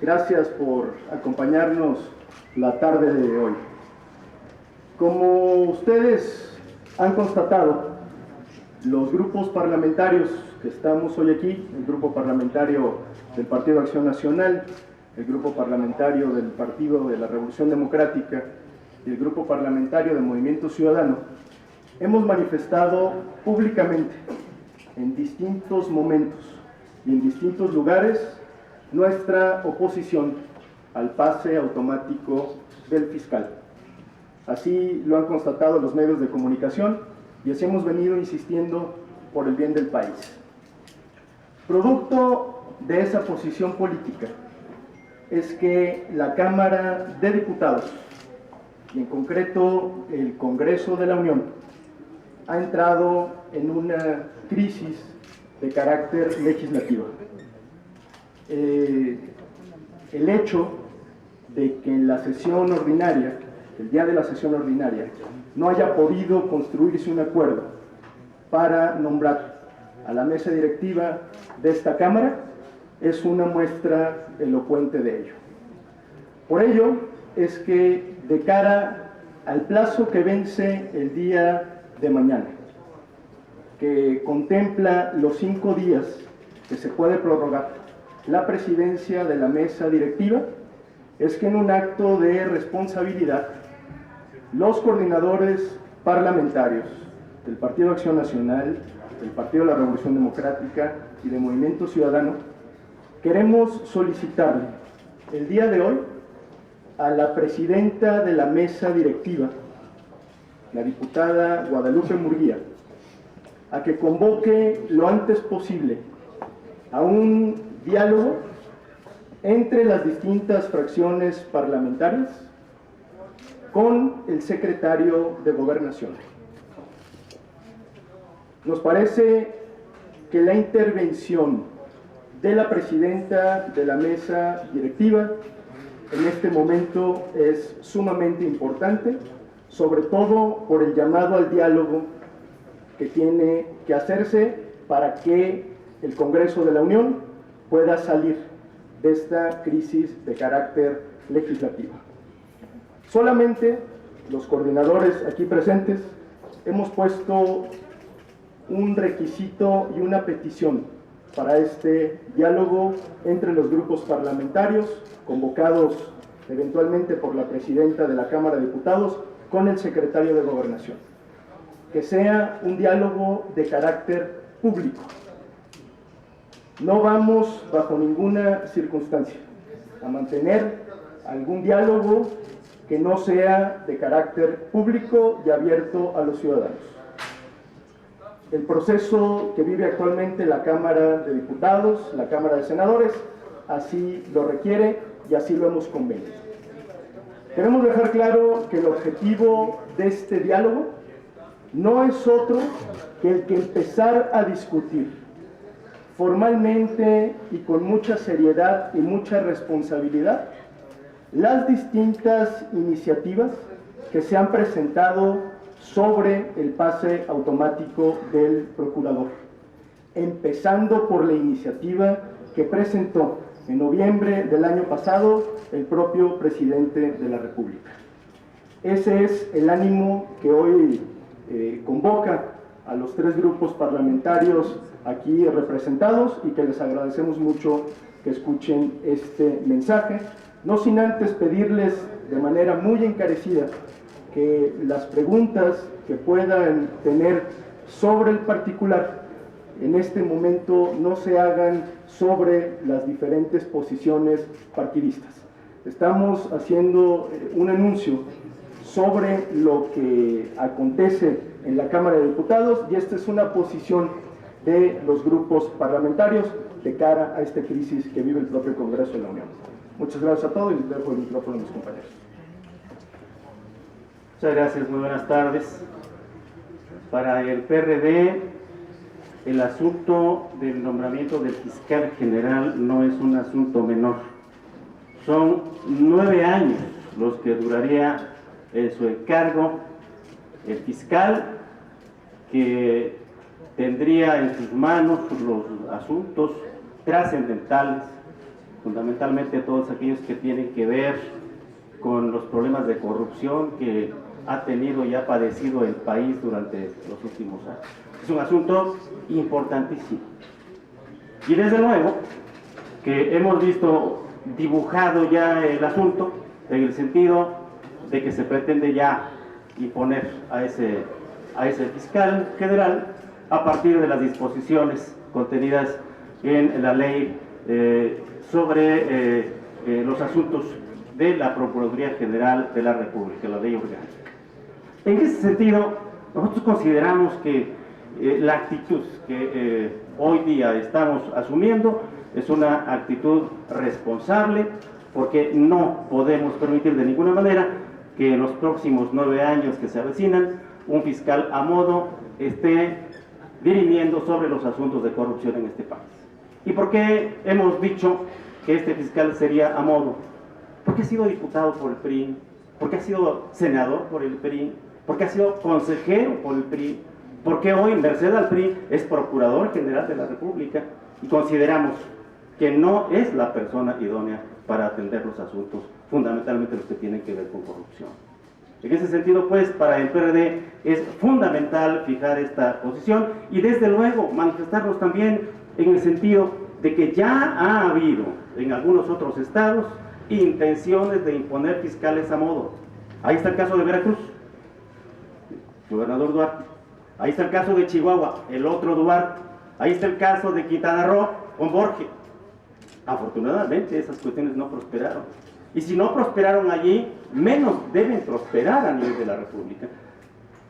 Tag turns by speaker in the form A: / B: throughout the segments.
A: Gracias por acompañarnos la tarde de hoy. Como ustedes han constatado, los grupos parlamentarios que estamos hoy aquí, el grupo parlamentario del Partido Acción Nacional, el grupo parlamentario del Partido de la Revolución Democrática y el grupo parlamentario del Movimiento Ciudadano, hemos manifestado públicamente en distintos momentos y en distintos lugares nuestra oposición al pase automático del fiscal. Así lo han constatado los medios de comunicación y así hemos venido insistiendo por el bien del país. Producto de esa posición política es que la Cámara de Diputados, y en concreto el Congreso de la Unión, ha entrado en una crisis de carácter legislativo. El hecho de que en la sesión ordinaria, el día de la sesión ordinaria, no haya podido construirse un acuerdo para nombrar a la mesa directiva de esta Cámara es una muestra elocuente de ello. Por ello es que de cara al plazo que vence el día de mañana, que contempla los 5 días que se puede prorrogar la presidencia de la mesa directiva, es que en un acto de responsabilidad, los coordinadores parlamentarios del Partido Acción Nacional, del Partido de la Revolución Democrática y del Movimiento Ciudadano, queremos solicitarle el día de hoy a la presidenta de la mesa directiva, la diputada Guadalupe Murguía, a que convoque lo antes posible a un diálogo entre las distintas fracciones parlamentarias con el secretario de Gobernación. Nos parece que la intervención de la presidenta de la mesa directiva en este momento es sumamente importante, sobre todo por el llamado al diálogo que tiene que hacerse para que el Congreso de la Unión pueda salir de esta crisis de carácter legislativo. Solamente los coordinadores aquí presentes hemos puesto un requisito y una petición para este diálogo entre los grupos parlamentarios, convocados eventualmente por la presidenta de la Cámara de Diputados con el secretario de Gobernación. Que sea un diálogo de carácter público. No vamos bajo ninguna circunstancia a mantener algún diálogo que no sea de carácter público y abierto a los ciudadanos. El proceso que vive actualmente la Cámara de Diputados, la Cámara de Senadores, así lo requiere y así lo hemos convenido. Queremos dejar claro que el objetivo de este diálogo no es otro que el que empezar a discutir formalmente y con mucha seriedad y mucha responsabilidad las distintas iniciativas que se han presentado sobre el pase automático del procurador, empezando por la iniciativa que presentó en noviembre del año pasado el propio presidente de la República. Ese es el ánimo que hoy convoca a los 3 grupos parlamentarios aquí representados y que les agradecemos mucho que escuchen este mensaje, no sin antes pedirles de manera muy encarecida que las preguntas que puedan tener sobre el particular en este momento no se hagan sobre las diferentes posiciones partidistas. Estamos haciendo un anuncio sobre lo que acontece en la Cámara de Diputados y esta es una posición de los grupos parlamentarios de cara a esta crisis que vive el propio Congreso de la Unión. Muchas gracias a todos y les dejo el micrófono a mis compañeros.
B: Muchas gracias, muy buenas tardes. Para el PRD, el asunto del nombramiento del fiscal general no es un asunto menor. Son 9 años los que duraría su encargo el fiscal, que tendría en sus manos los asuntos trascendentales fundamentalmente todos aquellos que tienen que ver con los problemas de corrupción que ha tenido y ha padecido el país durante los últimos años. Es un asunto importantísimo. Y desde luego que hemos visto dibujado ya el asunto en el sentido de que se pretende ya imponer a ese fiscal general a partir de las disposiciones contenidas en la ley sobre los asuntos de la Procuraduría General de la República, la ley orgánica. En ese sentido, nosotros consideramos que la actitud que hoy día estamos asumiendo es una actitud responsable, porque no podemos permitir de ninguna manera que en los próximos 9 años que se avecinan, un fiscal a modo esté dirimiendo sobre los asuntos de corrupción en este país. ¿Y por qué hemos dicho que este fiscal sería a modo? Porque ha sido diputado por el PRI, porque ha sido senador por el PRI, porque ha sido consejero por el PRI, porque hoy, merced al PRI, es procurador general de la República, y consideramos que no es la persona idónea para atender los asuntos, fundamentalmente los que tienen que ver con corrupción. En ese sentido, pues, para el PRD es fundamental fijar esta posición y, desde luego, manifestarnos también en el sentido de que ya ha habido en algunos otros estados intenciones de imponer fiscales a modo. Ahí está el caso de Veracruz, gobernador Duarte. Ahí está el caso de Chihuahua, el otro Duarte. Ahí está el caso de Quintana Roo con Borges. Afortunadamente esas cuestiones no prosperaron. Y si no prosperaron allí, menos deben prosperar a nivel de la República.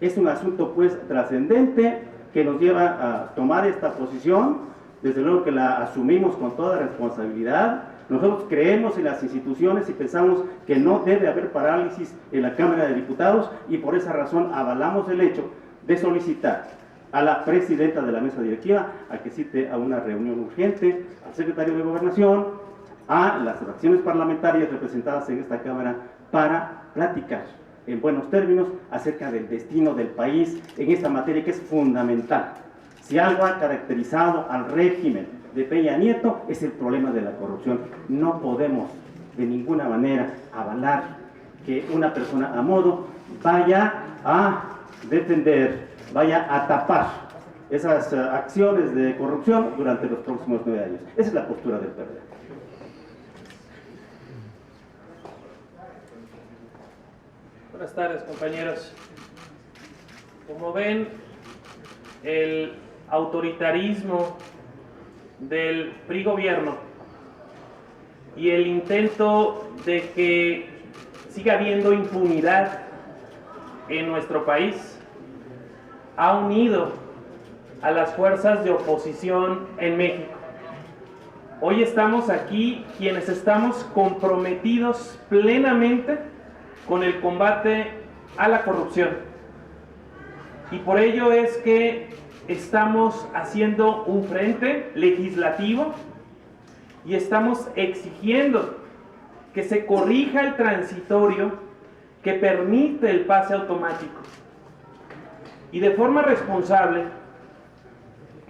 B: Es un asunto pues trascendente que nos lleva a tomar esta posición. Desde luego que la asumimos con toda responsabilidad. Nosotros creemos en las instituciones y pensamos que no debe haber parálisis en la Cámara de Diputados, y por esa razón avalamos el hecho de solicitar a la presidenta de la mesa directiva a que cite a una reunión urgente al secretario de Gobernación, a las fracciones parlamentarias representadas en esta Cámara, para platicar en buenos términos acerca del destino del país en esta materia que es fundamental. Si algo ha caracterizado al régimen de Peña Nieto es el problema de la corrupción. No podemos de ninguna manera avalar que una persona a modo vaya a defender, vaya a tapar esas acciones de corrupción durante los próximos 9 años. Esa es la postura del PRD.
C: Buenas tardes, compañeros. Como ven, el autoritarismo del PRI gobierno y el intento de que siga habiendo impunidad en nuestro país ha unido a las fuerzas de oposición en México. Hoy estamos aquí quienes estamos comprometidos plenamente con el combate a la corrupción, y por ello es que estamos haciendo un frente legislativo y estamos exigiendo que se corrija el transitorio que permite el pase automático. Y de forma responsable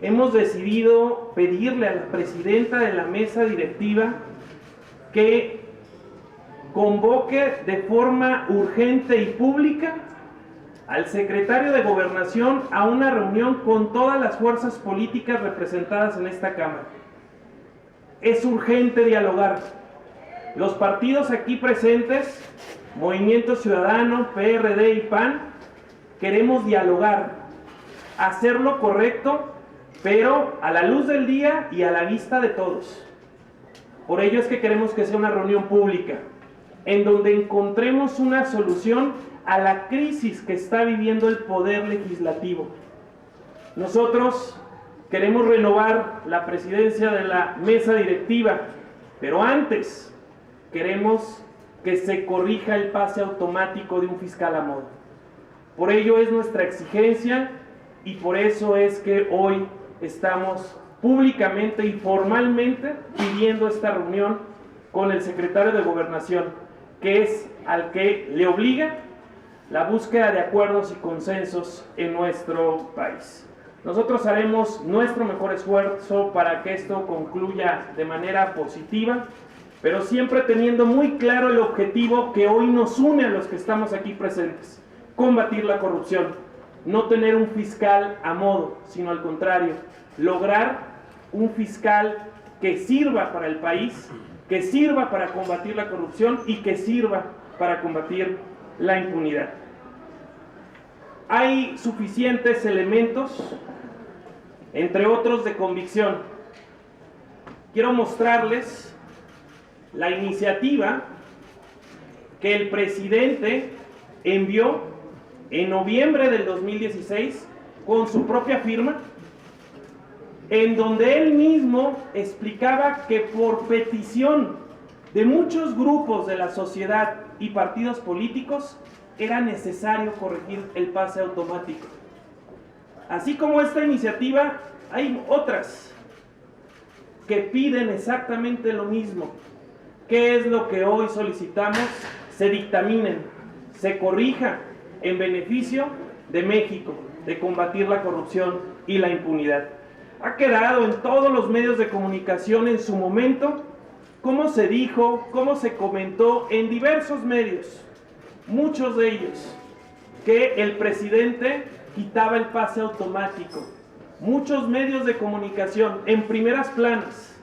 C: hemos decidido pedirle a la presidenta de la mesa directiva que convoque de forma urgente y pública al secretario de Gobernación a una reunión con todas las fuerzas políticas representadas en esta Cámara. Es urgente dialogar. Los partidos aquí presentes, Movimiento Ciudadano, PRD y PAN, queremos dialogar, hacer lo correcto, pero a la luz del día y a la vista de todos. Por ello es que queremos que sea una reunión pública, en donde encontremos una solución a la crisis que está viviendo el Poder Legislativo. Nosotros queremos renovar la presidencia de la mesa directiva, pero antes queremos que se corrija el pase automático de un fiscal a modo. Por ello es nuestra exigencia y por eso es que hoy estamos públicamente y formalmente pidiendo esta reunión con el secretario de Gobernación, que es al que le obliga la búsqueda de acuerdos y consensos en nuestro país. Nosotros haremos nuestro mejor esfuerzo para que esto concluya de manera positiva pero siempre teniendo muy claro el objetivo que hoy nos une a los que estamos aquí presentes: combatir la corrupción, no tener un fiscal a modo, sino al contrario, lograr un fiscal que sirva para el país, que sirva para combatir la corrupción y que sirva para combatir la impunidad. Hay suficientes elementos, entre otros de convicción. Quiero mostrarles la iniciativa que el presidente envió en noviembre del 2016 con su propia firma, en donde él mismo explicaba que por petición de muchos grupos de la sociedad y partidos políticos era necesario corregir el pase automático. Así como esta iniciativa, hay otras que piden exactamente lo mismo. ¿Qué es lo que hoy solicitamos? Se dictaminen, se corrija en beneficio de México, de combatir la corrupción y la impunidad. Ha quedado en todos los medios de comunicación en su momento, cómo se dijo, cómo se comentó en diversos medios, muchos de ellos, que el presidente quitaba el pase automático. Muchos medios de comunicación en primeras planas,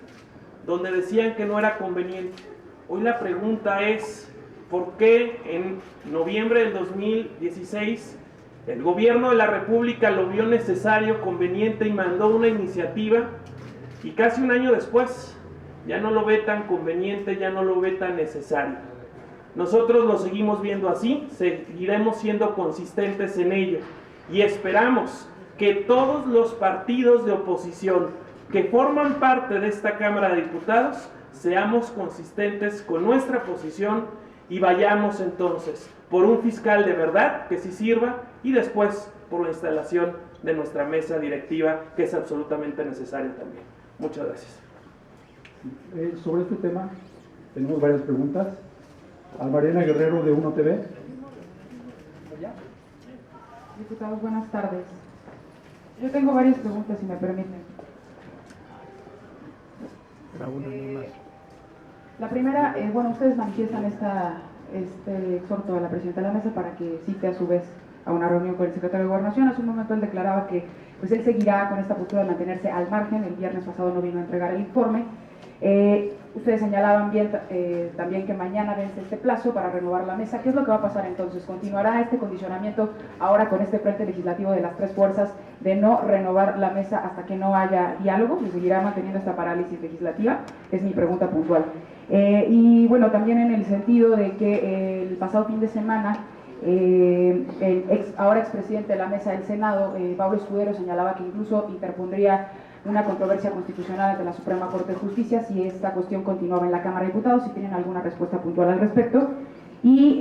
C: donde decían que no era conveniente. Hoy la pregunta es, ¿por qué en noviembre del 2016 el gobierno de la República lo vio necesario, conveniente y mandó una iniciativa, y casi un año después ya no lo ve tan conveniente, ya no lo ve tan necesario? Nosotros lo seguimos viendo así, seguiremos siendo consistentes en ello y esperamos que todos los partidos de oposición que forman parte de esta Cámara de Diputados seamos consistentes con nuestra posición y vayamos entonces por un fiscal de verdad que sí sirva, y después por la instalación de nuestra mesa directiva, que es absolutamente necesaria también. Muchas gracias.
D: Sobre este tema tenemos varias preguntas. A Mariana Guerrero de 1TV.
E: Diputados, buenas tardes. Yo tengo varias preguntas, si me permiten. La primera, bueno, ustedes manifiestan este exhorto a la presidenta de la mesa para que cite a su vez a una reunión con el secretario de Gobernación. Hace un momento él declaraba que pues él seguirá con esta postura de mantenerse al margen. El viernes pasado no vino a entregar el informe. Ustedes señalaban bien también que mañana vence este plazo para renovar la mesa. ¿Qué es lo que va a pasar entonces? ¿Continuará este condicionamiento ahora con este frente legislativo de las tres fuerzas de no renovar la mesa hasta que no haya diálogo? ¿Se seguirá manteniendo esta parálisis legislativa? Es mi pregunta puntual. Y bueno, también en el sentido de que el pasado fin de semana el ahora expresidente de la mesa del Senado, Pablo Escudero, señalaba que incluso interpondría una controversia constitucional ante la Suprema Corte de Justicia si esta cuestión continuaba en la Cámara de Diputados. Si tienen alguna respuesta puntual al respecto. Y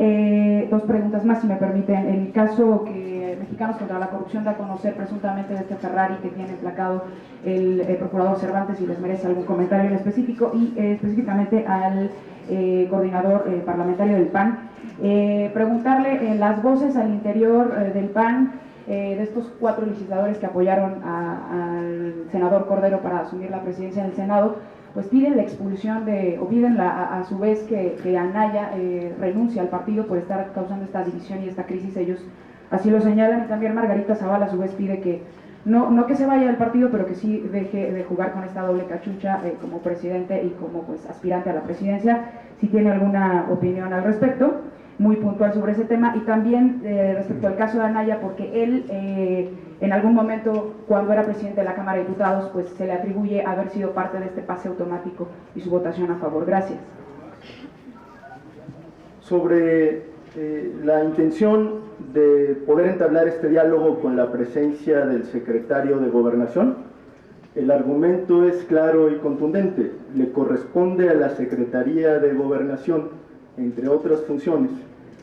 E: dos preguntas más, si me permiten. En el caso que Mexicanos contra la Corrupción da a conocer presuntamente de este Ferrari que tiene emplacado el procurador Cervantes, y les merece algún comentario en específico, y específicamente al coordinador parlamentario del PAN, preguntarle las voces al interior del PAN, de estos 4 legisladores que apoyaron al senador Cordero para asumir la presidencia del Senado, pues piden la expulsión o piden a su vez que Anaya renuncie al partido por estar causando esta división y esta crisis. Ellos así lo señalan. Y también Margarita Zavala a su vez pide que no que se vaya del partido, pero que sí deje de jugar con esta doble cachucha como presidente y como pues aspirante a la presidencia. Si tiene alguna opinión al respecto, muy puntual sobre ese tema. Y también respecto al caso de Anaya, porque él en algún momento, cuando era presidente de la Cámara de Diputados, pues se le atribuye haber sido parte de este pase automático y su votación a favor. Gracias.
A: Sobre la intención de poder entablar este diálogo con la presencia del secretario de Gobernación, el argumento es claro y contundente. Le corresponde a la Secretaría de Gobernación, entre otras funciones,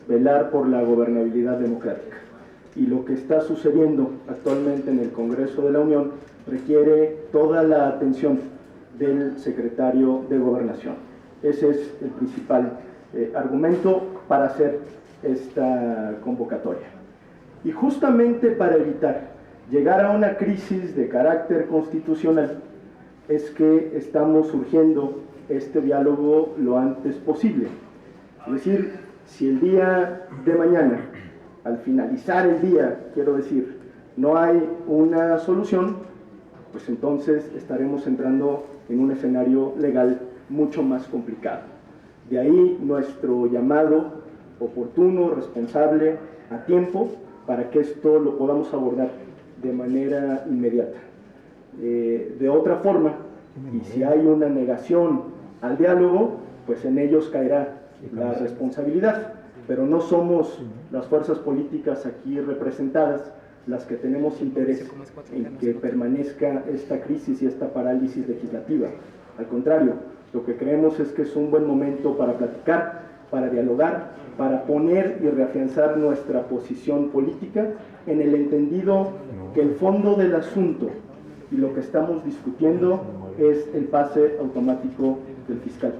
A: velar por la gobernabilidad democrática. Y lo que está sucediendo actualmente en el Congreso de la Unión requiere toda la atención del secretario de Gobernación. Ese es el principal argumento para hacer esta convocatoria. Y justamente para evitar llegar a una crisis de carácter constitucional, es que estamos surgiendo este diálogo lo antes posible. Es decir, si el día de mañana, al finalizar el día, quiero decir, no hay una solución, pues entonces estaremos entrando en un escenario legal mucho más complicado. De ahí nuestro llamado oportuno, responsable, a tiempo, para que esto lo podamos abordar de manera inmediata. De otra forma, y si hay una negación al diálogo, pues en ellos caerá la responsabilidad, pero no somos las fuerzas políticas aquí representadas las que tenemos interés en que permanezca esta crisis y esta parálisis legislativa. Al contrario, lo que creemos es que es un buen momento para platicar, para dialogar, para poner y reafianzar nuestra posición política en el entendido que el fondo del asunto y lo que estamos discutiendo es el pase automático del fiscal,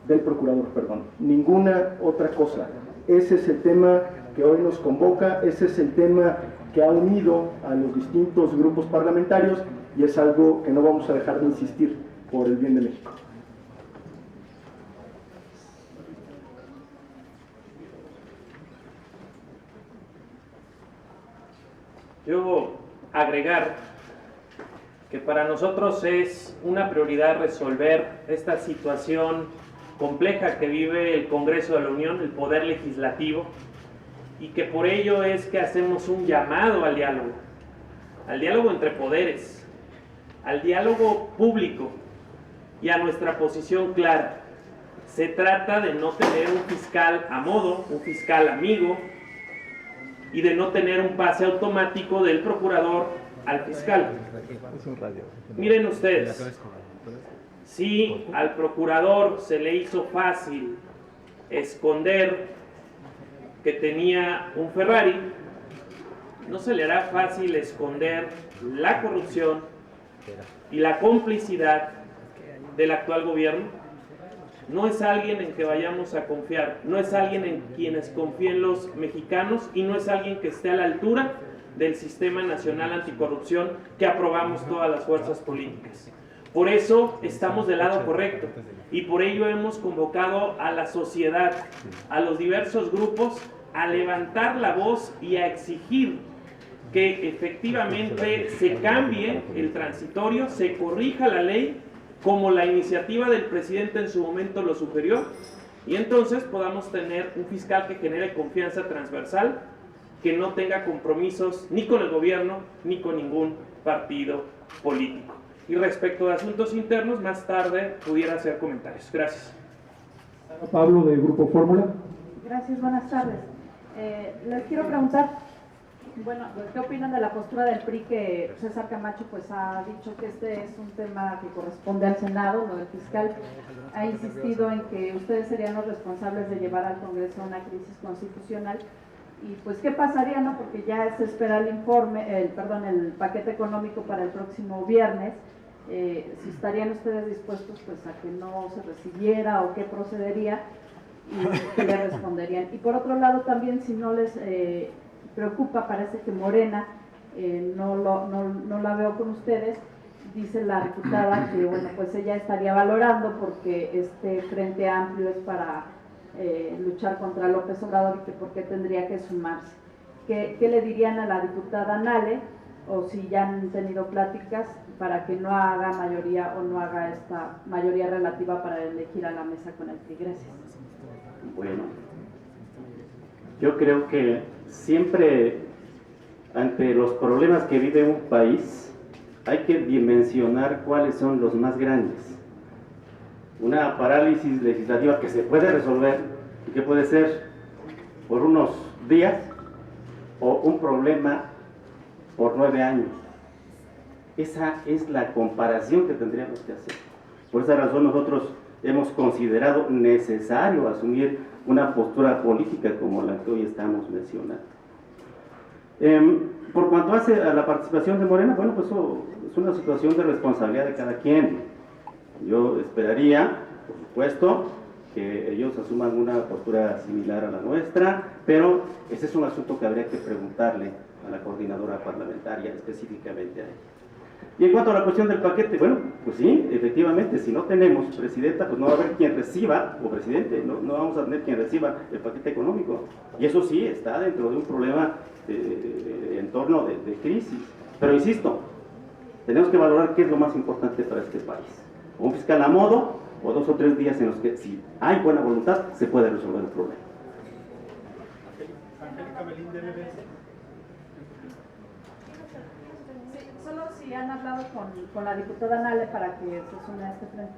A: del procurador, perdón, ninguna otra cosa. Ese es el tema que hoy nos convoca, ese es el tema que ha unido a los distintos grupos parlamentarios y es algo que no vamos a dejar de insistir por el bien de México.
C: Yo agregar que para nosotros es una prioridad resolver esta situación compleja que vive el Congreso de la Unión, el Poder Legislativo, y que por ello es que hacemos un llamado al diálogo entre poderes, al diálogo público y a nuestra posición clara. Se trata de no tener un fiscal a modo, un fiscal amigo, y de no tener un pase automático del procurador al fiscal. Miren ustedes, si al procurador se le hizo fácil esconder que tenía un Ferrari, ¿no se le hará fácil esconder la corrupción y la complicidad del actual gobierno? No es alguien en que vayamos a confiar, no es alguien en quienes confíen los mexicanos y no es alguien que esté a la altura del Sistema Nacional Anticorrupción que aprobamos todas las fuerzas políticas. Por eso estamos del lado correcto y por ello hemos convocado a la sociedad, a los diversos grupos, a levantar la voz y a exigir que efectivamente se cambie el transitorio, se corrija la ley como la iniciativa del presidente en su momento lo sugirió, y entonces podamos tener un fiscal que genere confianza transversal, que no tenga compromisos ni con el gobierno ni con ningún partido político. Y respecto de asuntos internos, más tarde pudiera hacer comentarios. Gracias.
D: Pablo, de Grupo Fórmula.
F: Gracias, buenas tardes. Les quiero preguntar, bueno, ¿qué opinan de la postura del PRI que César Camacho pues ha dicho que este es un tema que corresponde al Senado, lo del fiscal? Ha insistido en que ustedes serían los responsables de llevar al Congreso una crisis constitucional. Y pues, ¿qué pasaría, no? Porque ya se espera el el paquete económico para el próximo viernes. Si estarían ustedes dispuestos pues a que no se recibiera o qué procedería y qué le responderían. Y por otro lado también, si no les preocupa, parece que Morena, no la veo con ustedes, dice la diputada que bueno, pues ella estaría valorando porque este Frente Amplio es para luchar contra López Obrador y que por qué tendría que sumarse. ¿Qué le dirían a la diputada Nale, o si ya han tenido pláticas para que no haga mayoría o no haga esta mayoría relativa para elegir a la mesa con el PRI? Gracias.
B: Bueno, yo creo que siempre ante los problemas que vive un país hay que dimensionar cuáles son los más grandes. Una parálisis legislativa que se puede resolver y que puede ser por unos días o un problema por 9 años. Esa es la comparación que tendríamos que hacer. Por esa razón nosotros hemos considerado necesario asumir una postura política como la que hoy estamos mencionando. Por cuanto hace a la participación de Morena, bueno, pues eso es una situación de responsabilidad de cada quien. Yo esperaría, por supuesto, que ellos asuman una postura similar a la nuestra, pero ese es un asunto que habría que preguntarle a la coordinadora parlamentaria, específicamente a ella. Y en cuanto a la cuestión del paquete, bueno, pues sí, efectivamente, si no tenemos presidenta, pues no va a haber quien reciba, o presidente, no vamos a tener quien reciba el paquete económico. Y eso sí está dentro de un problema en torno de crisis. Pero insisto, tenemos que valorar qué es lo más importante para este país. Un fiscal a modo, o 2 o 3 días en los que, si hay buena voluntad, se puede resolver el problema.
G: Angélica Melín, de MBS.
F: Sí, solo si han hablado con la diputada Nale para que se sume a este frente.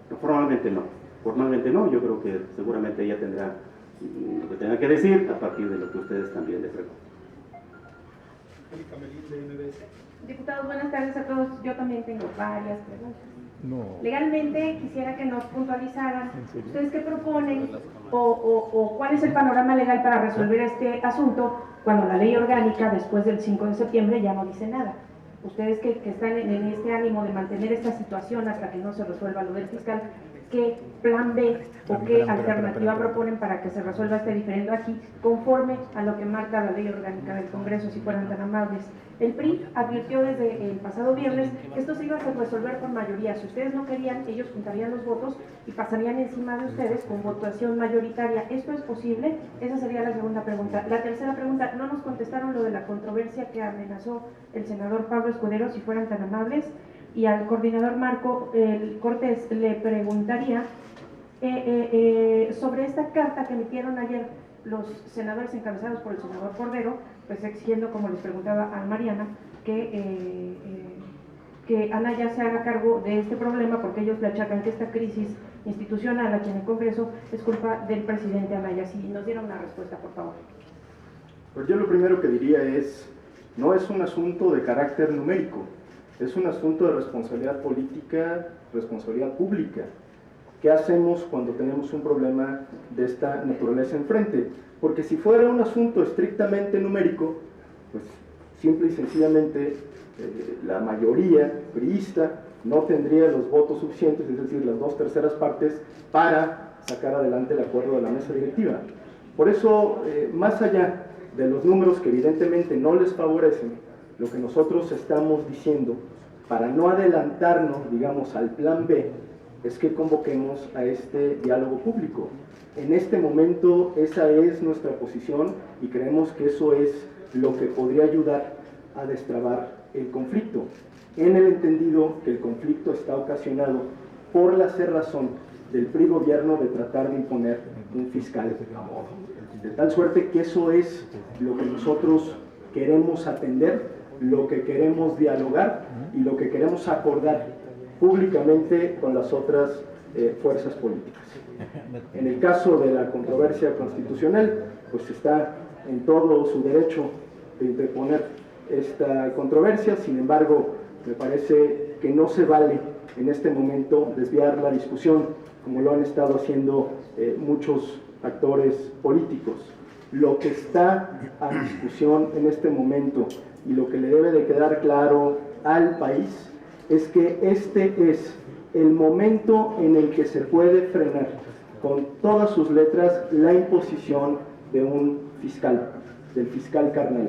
B: Formalmente no, yo creo que seguramente ella tendrá lo que tenga que decir a partir de lo que ustedes también le preguntan.
G: Angélica Melín, de MBS.
H: Diputados, buenas tardes a todos. Yo también tengo varias preguntas. Legalmente quisiera que nos puntualizaran ustedes qué proponen o cuál es el panorama legal para resolver este asunto cuando la ley orgánica después del 5 de septiembre ya no dice nada. Ustedes que están en este ánimo de mantener esta situación hasta que no se resuelva lo del fiscal, ¿qué plan B o qué alternativa proponen para que se resuelva este diferendo aquí conforme a lo que marca la ley orgánica del Congreso, si fueran tan amables? El PRI advirtió desde el pasado viernes que esto se iba a resolver con mayoría. Si ustedes no querían, ellos juntarían los votos y pasarían encima de ustedes con votación mayoritaria. ¿Esto es posible? Esa sería la segunda pregunta. La tercera pregunta, no nos contestaron lo de la controversia que amenazó el senador Pablo Escudero, si fueran tan amables. Y al coordinador Marco Cortés le preguntaría sobre esta carta que emitieron ayer los senadores encabezados por el senador Cordero, pues exigiendo, como les preguntaba a Mariana, que Anaya se haga cargo de este problema, porque ellos le achacan que esta crisis institucional aquí en el Congreso es culpa del presidente Anaya. Si nos diera una respuesta, por favor.
A: Pues yo lo primero que diría es, no es un asunto de carácter numérico, es un asunto de responsabilidad política, responsabilidad pública. ¿Qué hacemos cuando tenemos un problema de esta naturaleza enfrente? Porque si fuera un asunto estrictamente numérico, pues simple y sencillamente la mayoría priista no tendría los votos suficientes, es decir, las 2/3 partes, para sacar adelante el acuerdo de la mesa directiva. Por eso, más allá de los números que evidentemente no les favorecen, lo que nosotros estamos diciendo, para no adelantarnos, digamos, al plan B, es que convoquemos a este diálogo público. En este momento esa es nuestra posición y creemos que eso es lo que podría ayudar a destrabar el conflicto, en el entendido que el conflicto está ocasionado por la cerrazón del PRI gobierno de tratar de imponer un fiscal a modo. De tal suerte que eso es lo que nosotros queremos atender, lo que queremos dialogar y lo que queremos acordar públicamente con las otras fuerzas políticas. En el caso de la controversia constitucional, pues está en todo su derecho de interponer esta controversia. Sin embargo, me parece que no se vale en este momento desviar la discusión, como lo han estado haciendo muchos actores políticos. Lo que está a discusión en este momento y lo que le debe de quedar claro al país es que este es el momento en el que se puede frenar con todas sus letras la imposición de un fiscal, del fiscal carnal.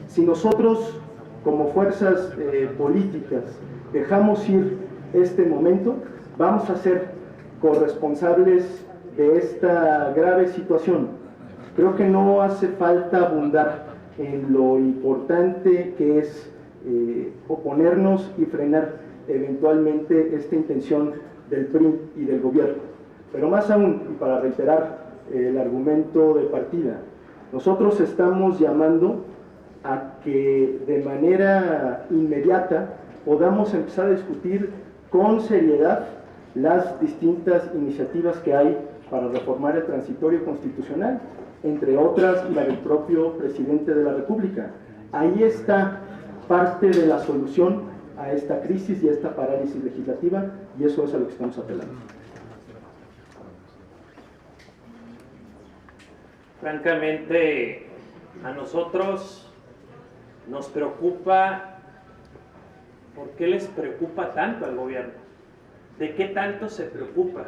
A: Si nosotros, como fuerzas políticas, dejamos ir este momento, vamos a ser corresponsables de esta grave situación. Creo que no hace falta abundar en lo importante que es oponernos y frenar eventualmente esta intención del PRI y del gobierno. Pero más aún, y para reiterar el argumento de partida, nosotros estamos llamando a que de manera inmediata podamos empezar a discutir con seriedad las distintas iniciativas que hay para reformar el transitorio constitucional, entre otras la del propio presidente de la República. Ahí está parte de la solución a esta crisis y a esta parálisis legislativa, y eso es a lo que estamos apelando.
C: Francamente, a nosotros nos preocupa. ¿Por qué les preocupa tanto al gobierno? ¿De qué tanto se preocupa?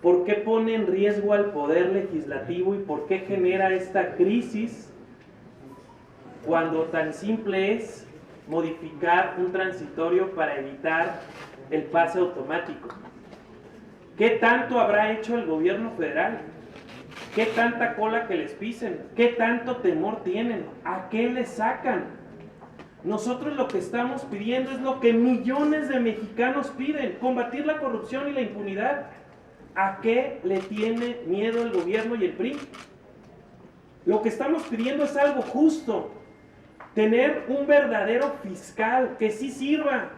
C: ¿Por qué pone en riesgo al poder legislativo y por qué genera esta crisis cuando tan simple es modificar un transitorio para evitar el pase automático. ¿Qué tanto habrá hecho el gobierno federal? ¿Qué tanta cola que les pisen? ¿Qué tanto temor tienen? ¿A qué les sacan? Nosotros lo que estamos pidiendo es lo que millones de mexicanos piden: combatir la corrupción y la impunidad. ¿A qué le tiene miedo el gobierno y el PRI? Lo que estamos pidiendo es algo justo: tener un verdadero fiscal que sí sirva.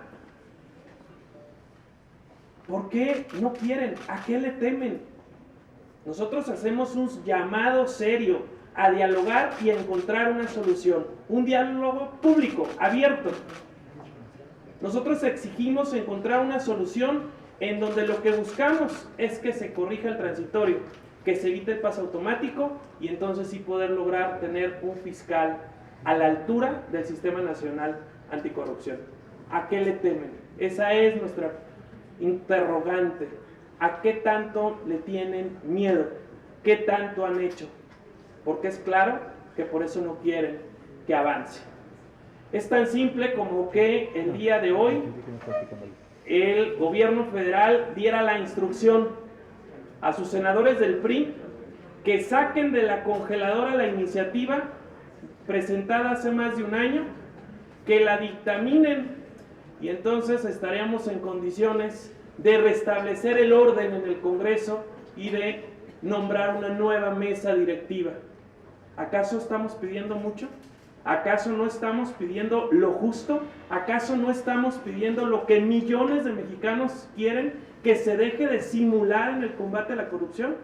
C: ¿Por qué no quieren? ¿A qué le temen? Nosotros hacemos un llamado serio a dialogar y a encontrar una solución, un diálogo público, abierto. Nosotros exigimos encontrar una solución en donde lo que buscamos es que se corrija el transitorio, que se evite el pase automático y entonces sí poder lograr tener un fiscal a la altura del Sistema Nacional Anticorrupción. ¿A qué le temen? Esa es nuestra interrogante. ¿A qué tanto le tienen miedo? ¿Qué tanto han hecho? Porque es claro que por eso no quieren que avance. Es tan simple como que el día de hoy el gobierno federal diera la instrucción a sus senadores del PRI que saquen de la congeladora la iniciativa presentada hace más de un año, que la dictaminen y entonces estaríamos en condiciones de restablecer el orden en el Congreso y de nombrar una nueva mesa directiva. ¿Acaso estamos pidiendo mucho? ¿Acaso no estamos pidiendo lo justo? ¿Acaso no estamos pidiendo lo que millones de mexicanos quieren? ¿Que se deje de simular en el combate a la corrupción?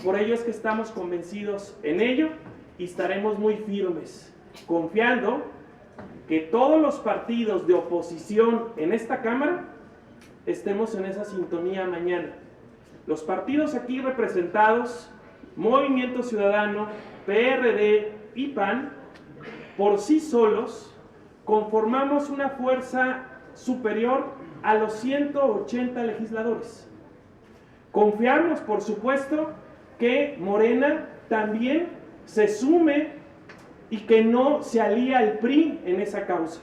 C: Por ello es que estamos convencidos en ello y estaremos muy firmes, confiando que todos los partidos de oposición en esta Cámara estemos en esa sintonía mañana. Los partidos aquí representados, Movimiento Ciudadano, PRD y PAN, por sí solos conformamos una fuerza superior a los 180 legisladores. Confiamos, por supuesto, que Morena también se sume y que no se alía al PRI en esa causa.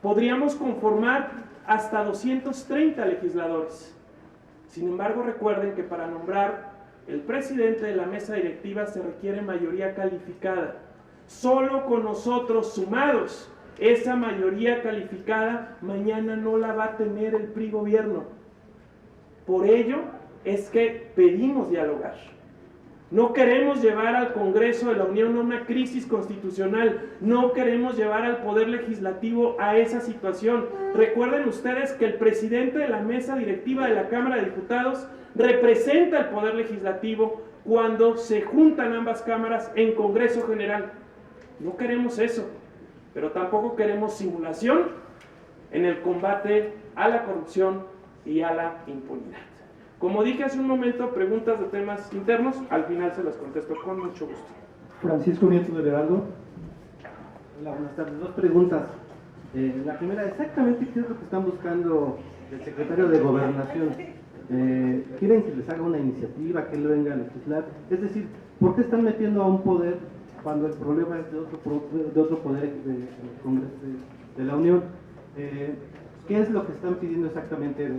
C: Podríamos conformar hasta 230 legisladores. Sin embargo, recuerden que para nombrar el presidente de la mesa directiva se requiere mayoría calificada. Solo con nosotros sumados, esa mayoría calificada mañana no la va a tener el PRI gobierno. Por ello es que pedimos dialogar. No queremos llevar al Congreso de la Unión a una crisis constitucional, no queremos llevar al Poder Legislativo a esa situación. Recuerden ustedes que el presidente de la mesa directiva de la Cámara de Diputados representa al Poder Legislativo cuando se juntan ambas cámaras en Congreso General. No queremos eso, pero tampoco queremos simulación en el combate a la corrupción y a la impunidad. Como dije hace un momento, preguntas de temas internos, al final se las contesto con mucho gusto.
D: Francisco Nieto del Heraldo.
I: Hola, buenas tardes. Dos preguntas. La primera, exactamente qué es lo que están buscando el secretario de Gobernación. ¿Quieren que les haga una iniciativa, que él venga a legislar? Es decir, ¿por qué están metiendo a un poder cuando el problema es de otro poder de la Unión? ¿Qué es lo que están pidiendo exactamente?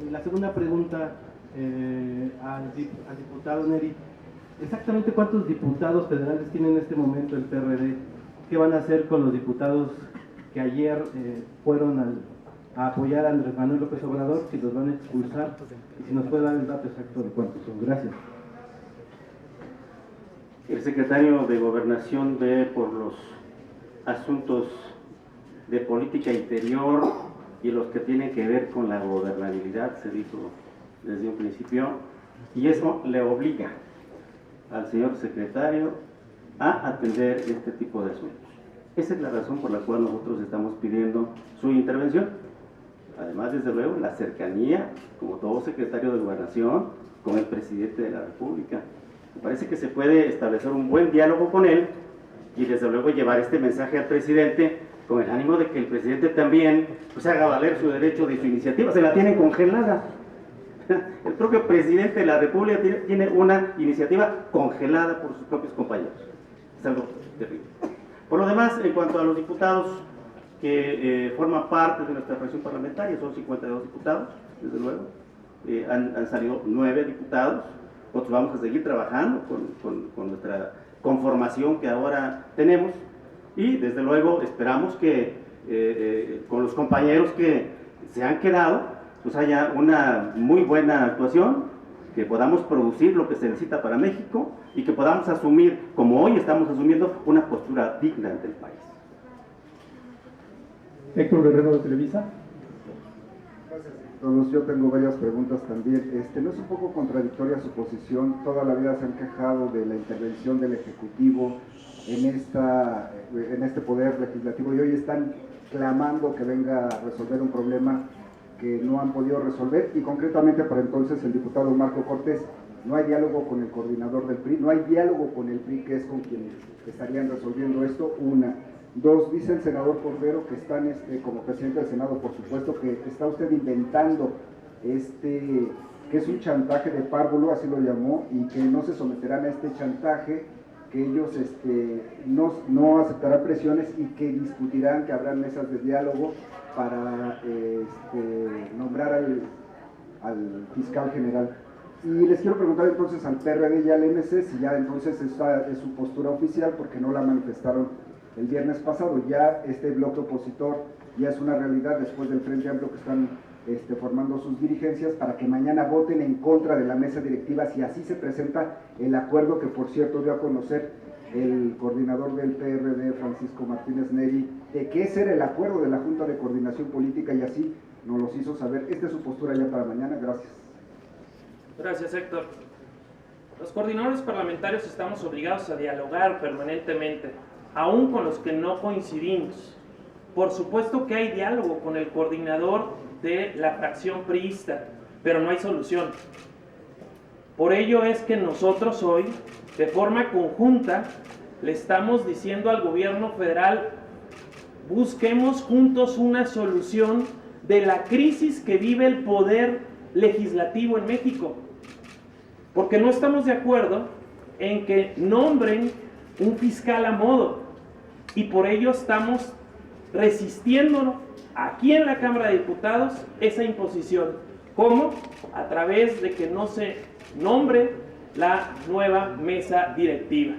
I: Y la segunda pregunta al diputado Neri, exactamente cuántos diputados federales tiene en este momento el PRD. ¿Qué van a hacer con los diputados que ayer fueron a apoyar a Andrés Manuel López Obrador? Si los van a expulsar, y si nos puede dar el dato exacto de cuántos son. Gracias.
B: El secretario de Gobernación ve por los asuntos de política interior y los que tienen que ver con la gobernabilidad, se dijo desde un principio, y eso le obliga al señor secretario a atender este tipo de asuntos. Esa es la razón por la cual nosotros estamos pidiendo su intervención. Además, desde luego, la cercanía, como todo secretario de Gobernación, con el presidente de la República. Me parece que se puede establecer un buen diálogo con él y desde luego llevar este mensaje al presidente con el ánimo de que el presidente también pues, haga valer su derecho de su iniciativa. Se la tienen congelada. El propio presidente de la República tiene una iniciativa congelada por sus propios compañeros. Es algo terrible. Por lo demás, en cuanto a los diputados, que forma parte de nuestra fracción parlamentaria, son 52 diputados, desde luego, han salido 9 diputados, nosotros vamos a seguir trabajando con nuestra conformación que ahora tenemos, y desde luego esperamos que con los compañeros que se han quedado, pues haya una muy buena actuación, que podamos producir lo que se necesita para México y que podamos asumir, como hoy estamos asumiendo, una postura digna del país.
D: Héctor Guerrero de Televisa.
J: Gracias a todos. Yo tengo varias preguntas también. ¿No es un poco contradictoria su posición? Toda la vida se han quejado de la intervención del Ejecutivo en este poder legislativo y hoy están clamando que venga a resolver un problema que no han podido resolver, y concretamente para entonces el diputado Marco Cortés, no hay diálogo con el coordinador del PRI, no hay diálogo con el PRI, que es con quienes estarían resolviendo esto. Una. Dos, dice el senador Cordero que están, como presidente del Senado, por supuesto, que está usted inventando que es un chantaje de párvulo, así lo llamó, y que no se someterán a este chantaje, que ellos no aceptarán presiones y que discutirán, que habrán mesas de diálogo para nombrar al fiscal general. Y les quiero preguntar entonces al PRD y al MC si ya entonces esta es su postura oficial, porque no la manifestaron el viernes pasado. Ya este bloque opositor ya es una realidad después del Frente Amplio, que están formando sus dirigencias para que mañana voten en contra de la mesa directiva, si así se presenta el acuerdo que, por cierto, dio a conocer el coordinador del PRD, Francisco Martínez Neri, de qué era el acuerdo de la Junta de Coordinación Política, y así nos los hizo saber. Esta es su postura ya para mañana. Gracias.
C: Gracias, Héctor. Los coordinadores parlamentarios estamos obligados a dialogar permanentemente, aún con los que no coincidimos. Por supuesto que hay diálogo con el coordinador de la fracción priista, pero no hay solución. Por ello es que nosotros hoy, de forma conjunta, le estamos diciendo al gobierno federal: busquemos juntos una solución de la crisis que vive el poder legislativo en México, porque no estamos de acuerdo en que nombren un fiscal a modo, y por ello estamos resistiéndonos aquí en la Cámara de Diputados esa imposición. ¿Cómo? A través de que no se nombre la nueva mesa directiva.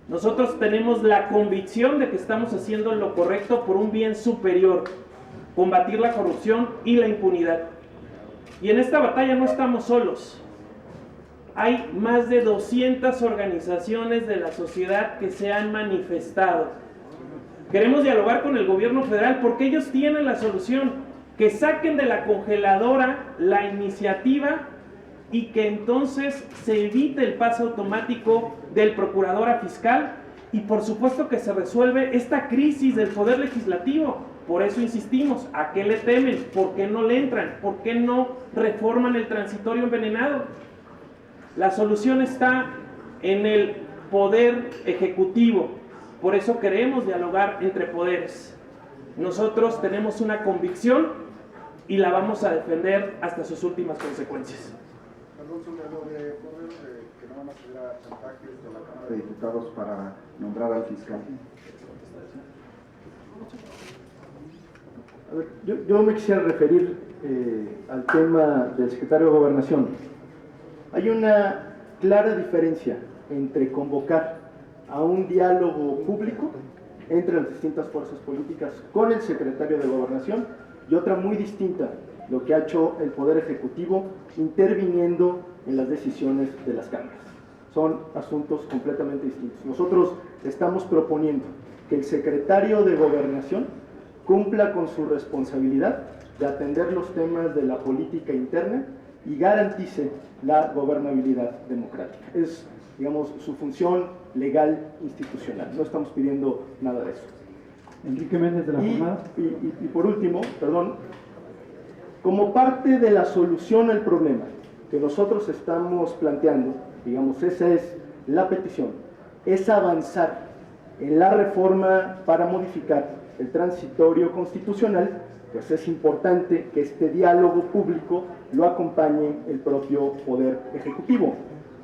C: Nosotros tenemos la convicción de que estamos haciendo lo correcto por un bien superior: combatir la corrupción y la impunidad. Y en esta batalla no estamos solos. Hay más de 200 organizaciones de la sociedad que se han manifestado. Queremos dialogar con el gobierno federal porque ellos tienen la solución: que saquen de la congeladora la iniciativa y que entonces se evite el pase automático del procurador a fiscal, y por supuesto que se resuelve esta crisis del poder legislativo. Por eso insistimos: ¿a qué le temen? ¿Por qué no le entran? ¿Por qué no reforman el transitorio envenenado? La solución está en el poder ejecutivo. Por eso queremos dialogar entre poderes. Nosotros tenemos una convicción y la vamos a defender hasta sus últimas consecuencias.
J: Perdón, sobre lo de que no van a hacer a chantajes de la Cámara de Diputados para nombrar al fiscal.
A: A ver, yo me quisiera referir al tema del secretario de Gobernación. Hay una clara diferencia entre convocar a un diálogo público entre las distintas fuerzas políticas con el secretario de Gobernación, y otra muy distinta, lo que ha hecho el Poder Ejecutivo interviniendo en las decisiones de las cámaras. Son asuntos completamente distintos. Nosotros estamos proponiendo que el secretario de Gobernación cumpla con su responsabilidad de atender los temas de la política interna y garantice la gobernabilidad democrática. Es, digamos, su función legal institucional. No estamos pidiendo nada de eso.
D: Enrique Méndez de la Jornada.
A: Y por último, perdón, como parte de la solución al problema que nosotros estamos planteando, digamos, esa es la petición, es avanzar en la reforma para modificar el transitorio constitucional. Pues es importante que este diálogo público lo acompañe el propio Poder Ejecutivo.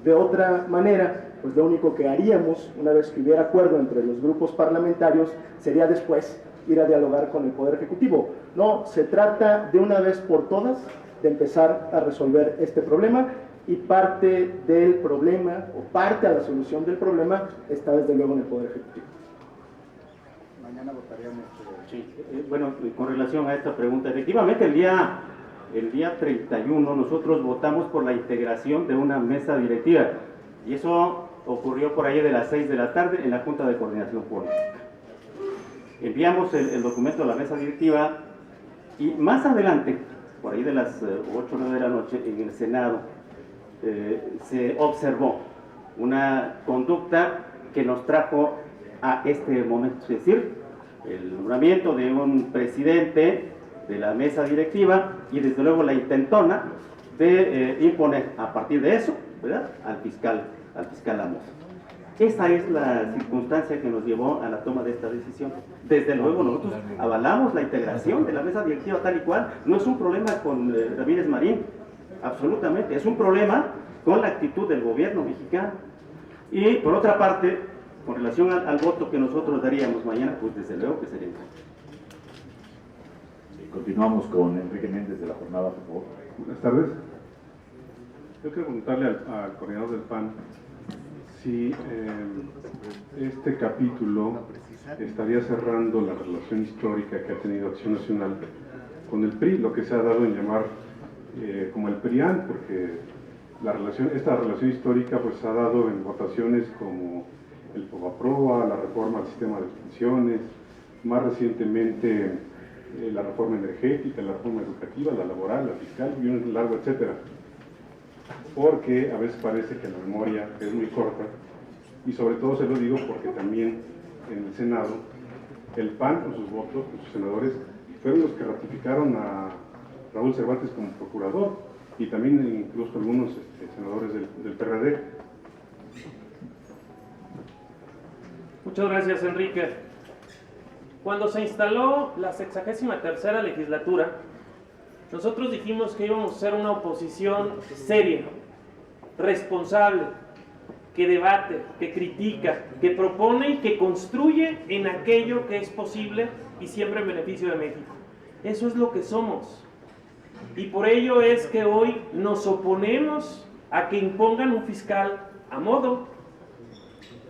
A: De otra manera, pues lo único que haríamos, una vez que hubiera acuerdo entre los grupos parlamentarios, sería después ir a dialogar con el Poder Ejecutivo. No, se trata de una vez por todas de empezar a resolver este problema, y parte del problema, o parte a la solución del problema, está desde luego en el Poder Ejecutivo.
J: Mañana votaríamos.
B: Sí, bueno, con relación a esta pregunta, efectivamente el día 31 nosotros votamos por la integración de una mesa directiva, y eso ocurrió por ahí de las 6 de la tarde en la Junta de Coordinación Política. Enviamos el documento a la mesa directiva, y más adelante, por ahí de las 8 o 9 de la noche, en el Senado, se observó una conducta que nos trajo a este momento, es decir, el nombramiento de un presidente de la mesa directiva y desde luego la intentona de imponer a partir de eso, ¿verdad?, al fiscal Amos. Esa es la circunstancia que nos llevó a la toma de esta decisión. Desde luego nosotros avalamos la integración de la mesa directiva tal y cual. No es un problema con Ramírez Marín, absolutamente, es un problema con la actitud del gobierno mexicano. Y por otra parte, con relación al voto que nosotros daríamos mañana, pues desde luego que sería en contra.
K: Continuamos con Enrique Méndez de La Jornada, por favor.
L: Buenas tardes. Yo quiero preguntarle al coordinador del PAN si este capítulo estaría cerrando la relación histórica que ha tenido Acción Nacional con el PRI, lo que se ha dado en llamar como el PRIAN, porque esta relación histórica pues se ha dado en votaciones como el FOBAPROA, la reforma al sistema de pensiones, más recientemente la reforma energética, la reforma educativa, la laboral, la fiscal y un largo etcétera. Porque a veces parece que la memoria es muy corta, y sobre todo se lo digo porque también en el Senado el PAN con sus votos, con sus senadores, fueron los que ratificaron a Raúl Cervantes como procurador, y también incluso algunos senadores del PRD.
C: Muchas gracias, Enrique. Cuando se instaló la 63ª legislatura, nosotros dijimos que íbamos a ser una oposición seria, responsable, que debate, que critica, que propone y que construye en aquello que es posible y siempre en beneficio de México. Eso es lo que somos. Y por ello es que hoy nos oponemos a que impongan un fiscal a modo.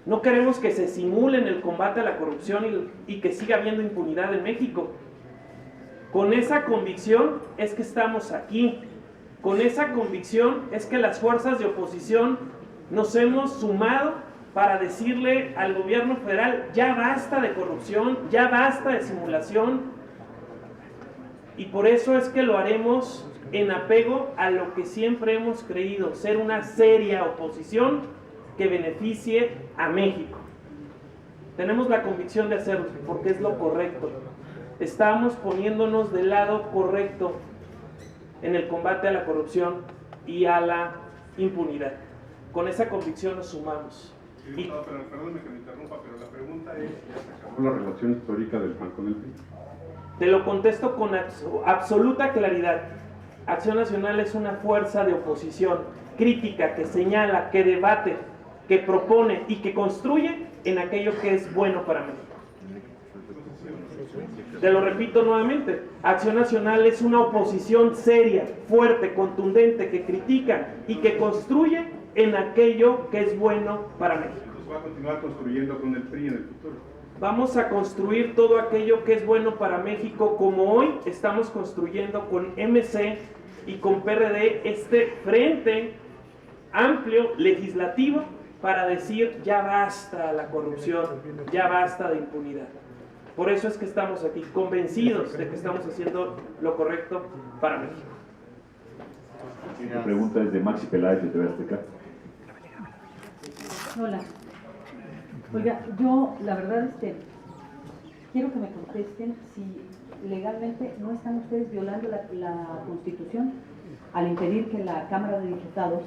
C: No queremos que se simule en el combate a la corrupción y que siga habiendo impunidad en México. Con esa convicción es que estamos aquí. Con esa convicción es que las fuerzas de oposición nos hemos sumado para decirle al gobierno federal: ya basta de corrupción, ya basta de simulación. Y por eso es que lo haremos en apego a lo que siempre hemos creído, ser una seria oposición que beneficie a México. Tenemos la convicción de hacerlo porque es lo correcto. Estamos poniéndonos del lado correcto en el combate a la corrupción y a la impunidad. Con esa convicción nos sumamos.
L: Perdóneme que me interrumpa, pero la pregunta es: ¿ya se acabó la relación histórica del PAN con el PRI?
C: Te lo contesto con absoluta claridad. Acción Nacional es una fuerza de oposición crítica, que señala, que debate, que propone y que construye en aquello que es bueno para México. Te lo repito nuevamente, Acción Nacional es una oposición seria, fuerte, contundente, que critica y que construye en aquello que es bueno para México.
L: ¿Va a continuar construyendo con el PRI en el futuro?
C: Vamos a construir todo aquello que es bueno para México, como hoy estamos construyendo con MC y con PRD este frente amplio, legislativo, para decir: ya basta la corrupción, ya basta de impunidad. Por eso es que estamos aquí, convencidos de que estamos haciendo lo correcto para México.
K: La pregunta es de Maxi Peláez de TV Azteca.
M: Hola. Oiga, yo la verdad quiero que me contesten si legalmente no están ustedes violando la Constitución al impedir que la Cámara de Diputados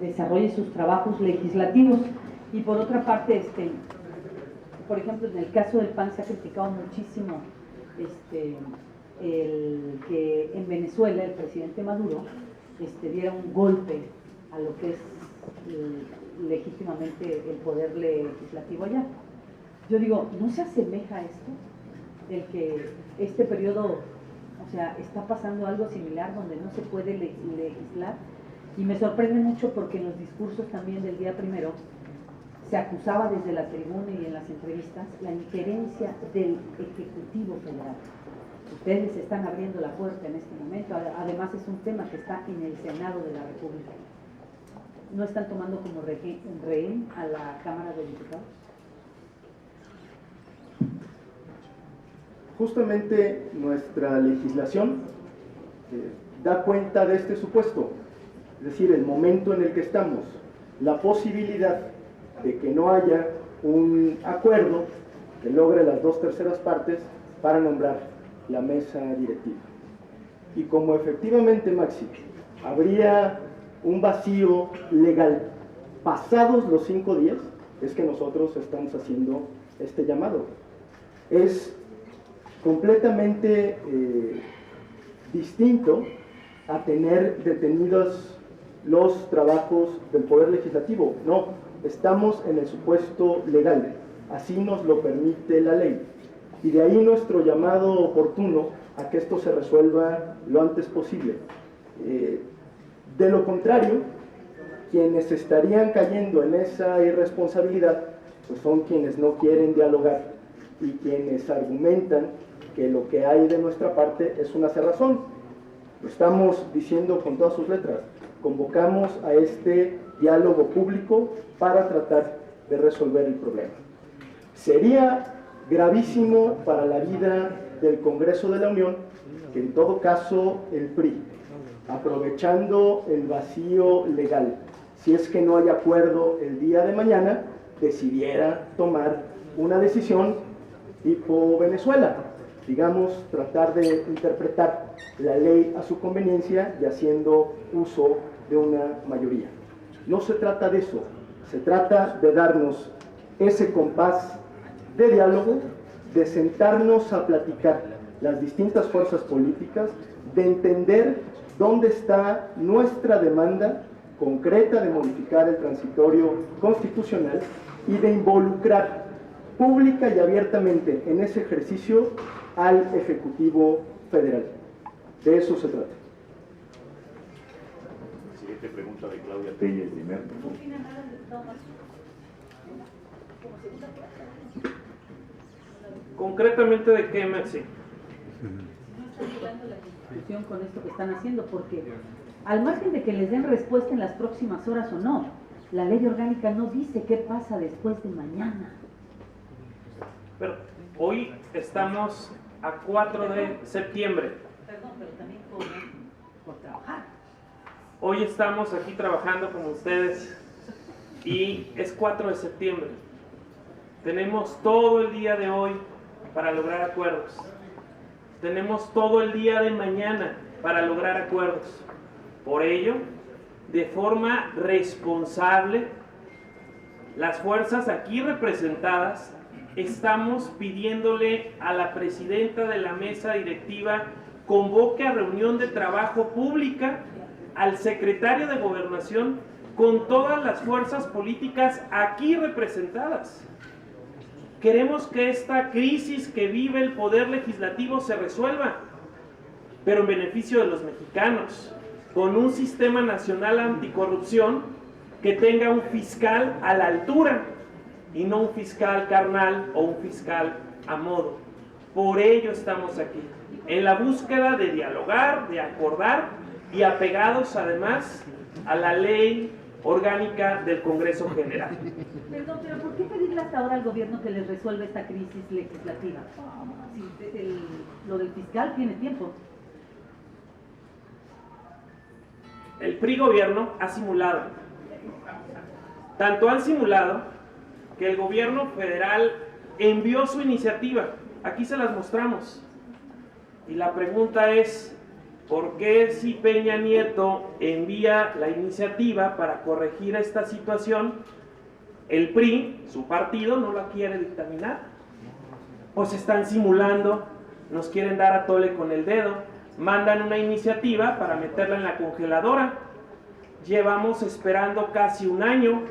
M: desarrolle sus trabajos legislativos. Y por otra parte, por ejemplo, en el caso del PAN se ha criticado muchísimo el que en Venezuela el presidente Maduro diera un golpe a lo que es legítimamente el poder legislativo allá. Yo digo, ¿no se asemeja esto el que este periodo, o sea, está pasando algo similar donde no se puede legislar, y me sorprende mucho porque en los discursos también del día primero se acusaba desde la tribuna y en las entrevistas la injerencia del Ejecutivo Federal. Ustedes están abriendo la puerta en este momento, además es un tema que está en el Senado de la República. ¿No están tomando como rehén a la Cámara de Diputados?
A: Justamente nuestra legislación da cuenta de este supuesto, es decir, el momento en el que estamos, la posibilidad de que no haya un acuerdo que logre las 2/3 partes para nombrar la mesa directiva. Y como efectivamente, Maxi, habría un vacío legal pasados los 5 días, es que nosotros estamos haciendo este llamado. Es completamente distinto a tener detenidos los trabajos del Poder Legislativo. No, estamos en el supuesto legal, así nos lo permite la ley. Y de ahí nuestro llamado oportuno a que esto se resuelva lo antes posible. De lo contrario, quienes estarían cayendo en esa irresponsabilidad, pues son quienes no quieren dialogar y quienes argumentan que lo que hay de nuestra parte es una cerrazón. Lo estamos diciendo con todas sus letras. Convocamos a este diálogo público para tratar de resolver el problema. Sería gravísimo para la vida del Congreso de la Unión que en todo caso el PRI, aprovechando el vacío legal, si es que no hay acuerdo el día de mañana, decidiera tomar una decisión tipo Venezuela, digamos, tratar de interpretar la ley a su conveniencia y haciendo uso de una mayoría. No se trata de eso, se trata de darnos ese compás de diálogo, de sentarnos a platicar las distintas fuerzas políticas, de entender dónde está nuestra demanda concreta de modificar el transitorio constitucional y de involucrar pública y abiertamente en ese ejercicio al Ejecutivo Federal. De eso se trata.
K: Siguiente pregunta de Claudia Telles de Merck.
C: ¿Concretamente de qué, Maxi?
M: No están llevando la discusión con esto que están haciendo, porque al margen de que les den respuesta en las próximas horas o no, la ley orgánica no dice qué pasa después de mañana.
C: Pero hoy estamos a 4 de septiembre.
M: Perdón, pero también por trabajar.
C: Hoy estamos aquí trabajando con ustedes y es 4 de septiembre. Tenemos todo el día de hoy para lograr acuerdos. Tenemos todo el día de mañana para lograr acuerdos. Por ello, de forma responsable, las fuerzas aquí representadas estamos pidiéndole a la presidenta de la mesa directiva convoque a reunión de trabajo pública al secretario de Gobernación con todas las fuerzas políticas aquí representadas. Queremos que esta crisis que vive el Poder Legislativo se resuelva, pero en beneficio de los mexicanos, con un sistema nacional anticorrupción que tenga un fiscal a la altura y no un fiscal carnal o un fiscal a modo. Por ello estamos aquí, en la búsqueda de dialogar, de acordar y apegados además a la ley orgánica del Congreso General.
M: Perdón, pero ¿por qué pedirle hasta ahora al gobierno que les resuelva esta crisis legislativa? Si lo del fiscal tiene tiempo.
C: El PRI gobierno ha simulado. Tanto han simulado que el gobierno federal envió su iniciativa. Aquí se las mostramos. Y la pregunta es, ¿por qué si Peña Nieto envía la iniciativa para corregir esta situación, el PRI, su partido, no la quiere dictaminar? Pues están simulando, nos quieren dar a tole con el dedo, mandan una iniciativa para meterla en la congeladora. Llevamos esperando casi un año,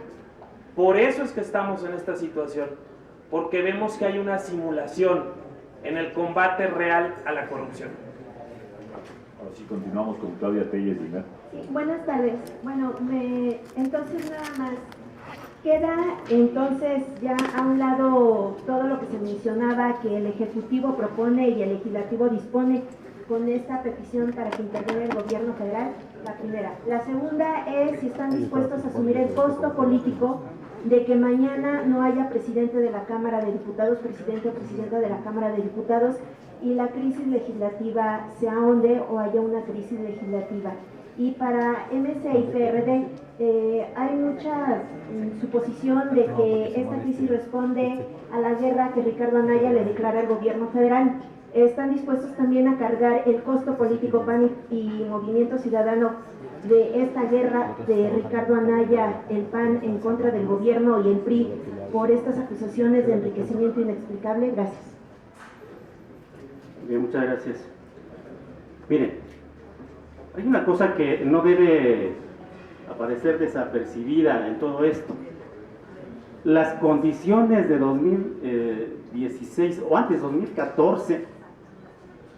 C: por eso es que estamos en esta situación, porque vemos que hay una simulación. en el combate real a la corrupción.
K: Ahora sí, continuamos con Claudia Telles Guimer.
H: Sí, buenas tardes. Bueno, entonces nada más. Queda entonces ya a un lado todo lo que se mencionaba que el Ejecutivo propone y el Legislativo dispone con esta petición para que intervenga el gobierno federal, la primera. La segunda es si están dispuestos a asumir el costo político de que mañana no haya presidente de la Cámara de Diputados, presidente o presidenta de la Cámara de Diputados, y la crisis legislativa se ahonde o haya una crisis legislativa. Y para MC y PRD hay mucha suposición de que esta crisis responde a la guerra que Ricardo Anaya le declara al gobierno federal. ¿Están dispuestos también a cargar el costo político PAN y Movimiento Ciudadano de esta guerra de Ricardo Anaya, el PAN en contra del gobierno y el PRI por estas acusaciones de enriquecimiento inexplicable? Gracias.
B: Bien, muchas gracias. Miren, hay una cosa que no debe aparecer desapercibida en todo esto. Las condiciones de 2016 o antes 2014,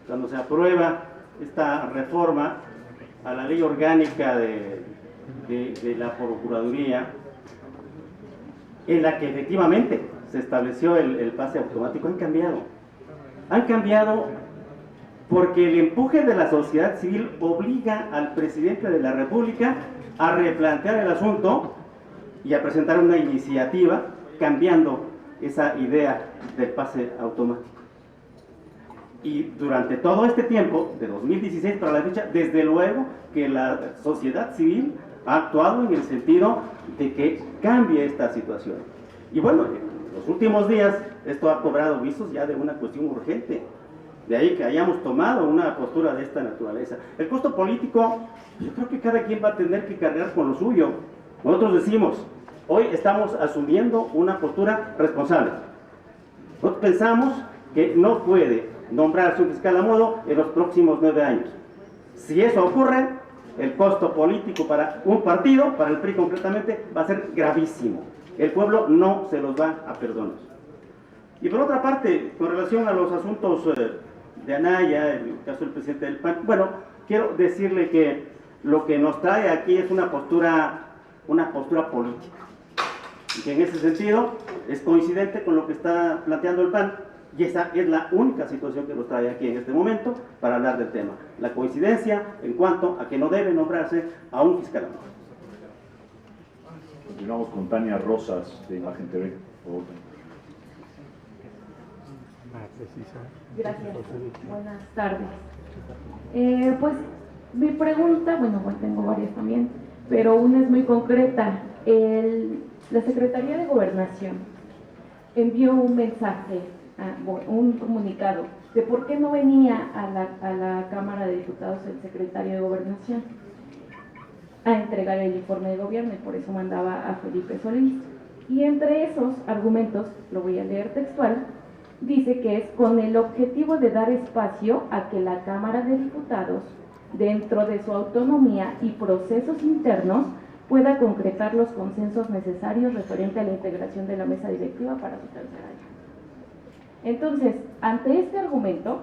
B: cuando se aprueba esta reforma a la ley orgánica de la Procuraduría, en la que efectivamente se estableció el pase automático, han cambiado. Han cambiado porque el empuje de la sociedad civil obliga al presidente de la República a replantear el asunto y a presentar una iniciativa cambiando esa idea del pase automático. Y durante todo este tiempo, de 2016 para la fecha, desde luego que la sociedad civil ha actuado en el sentido de que cambie esta situación. Y bueno, en los últimos días esto ha cobrado visos ya de una cuestión urgente. De ahí que hayamos tomado una postura de esta naturaleza. El costo político, yo creo que cada quien va a tener que cargar con lo suyo. Nosotros decimos, hoy estamos asumiendo una postura responsable. Nosotros pensamos que no puede nombrarse un fiscal a modo en los próximos 9 años. Si eso ocurre, el costo político para un partido, para el PRI concretamente, va a ser gravísimo. El pueblo no se los va a perdonar. Y por otra parte, con relación a los asuntos de Anaya, el caso del presidente del PAN, bueno, quiero decirle que lo que nos trae aquí es una postura política. Y que en ese sentido es coincidente con lo que está planteando el PAN. Y esa es la única situación que nos trae aquí en este momento para hablar del tema. La coincidencia en cuanto a que no debe nombrarse a un fiscal.
K: Continuamos con Tania Rosas, de Imagen TV. Por favor.
N: Gracias. Buenas tardes. Pues mi pregunta, bueno, tengo varias también, pero una es muy concreta. La Secretaría de Gobernación envió un mensaje, un comunicado de por qué no venía a la Cámara de Diputados el secretario de Gobernación a entregar el informe de gobierno, y por eso mandaba a Felipe Solís. Y entre esos argumentos, lo voy a leer textual, dice que es con el objetivo de dar espacio a que la Cámara de Diputados, dentro de su autonomía y procesos internos, pueda concretar los consensos necesarios referente a la integración de la mesa directiva para su tercer año. Entonces, ante este argumento,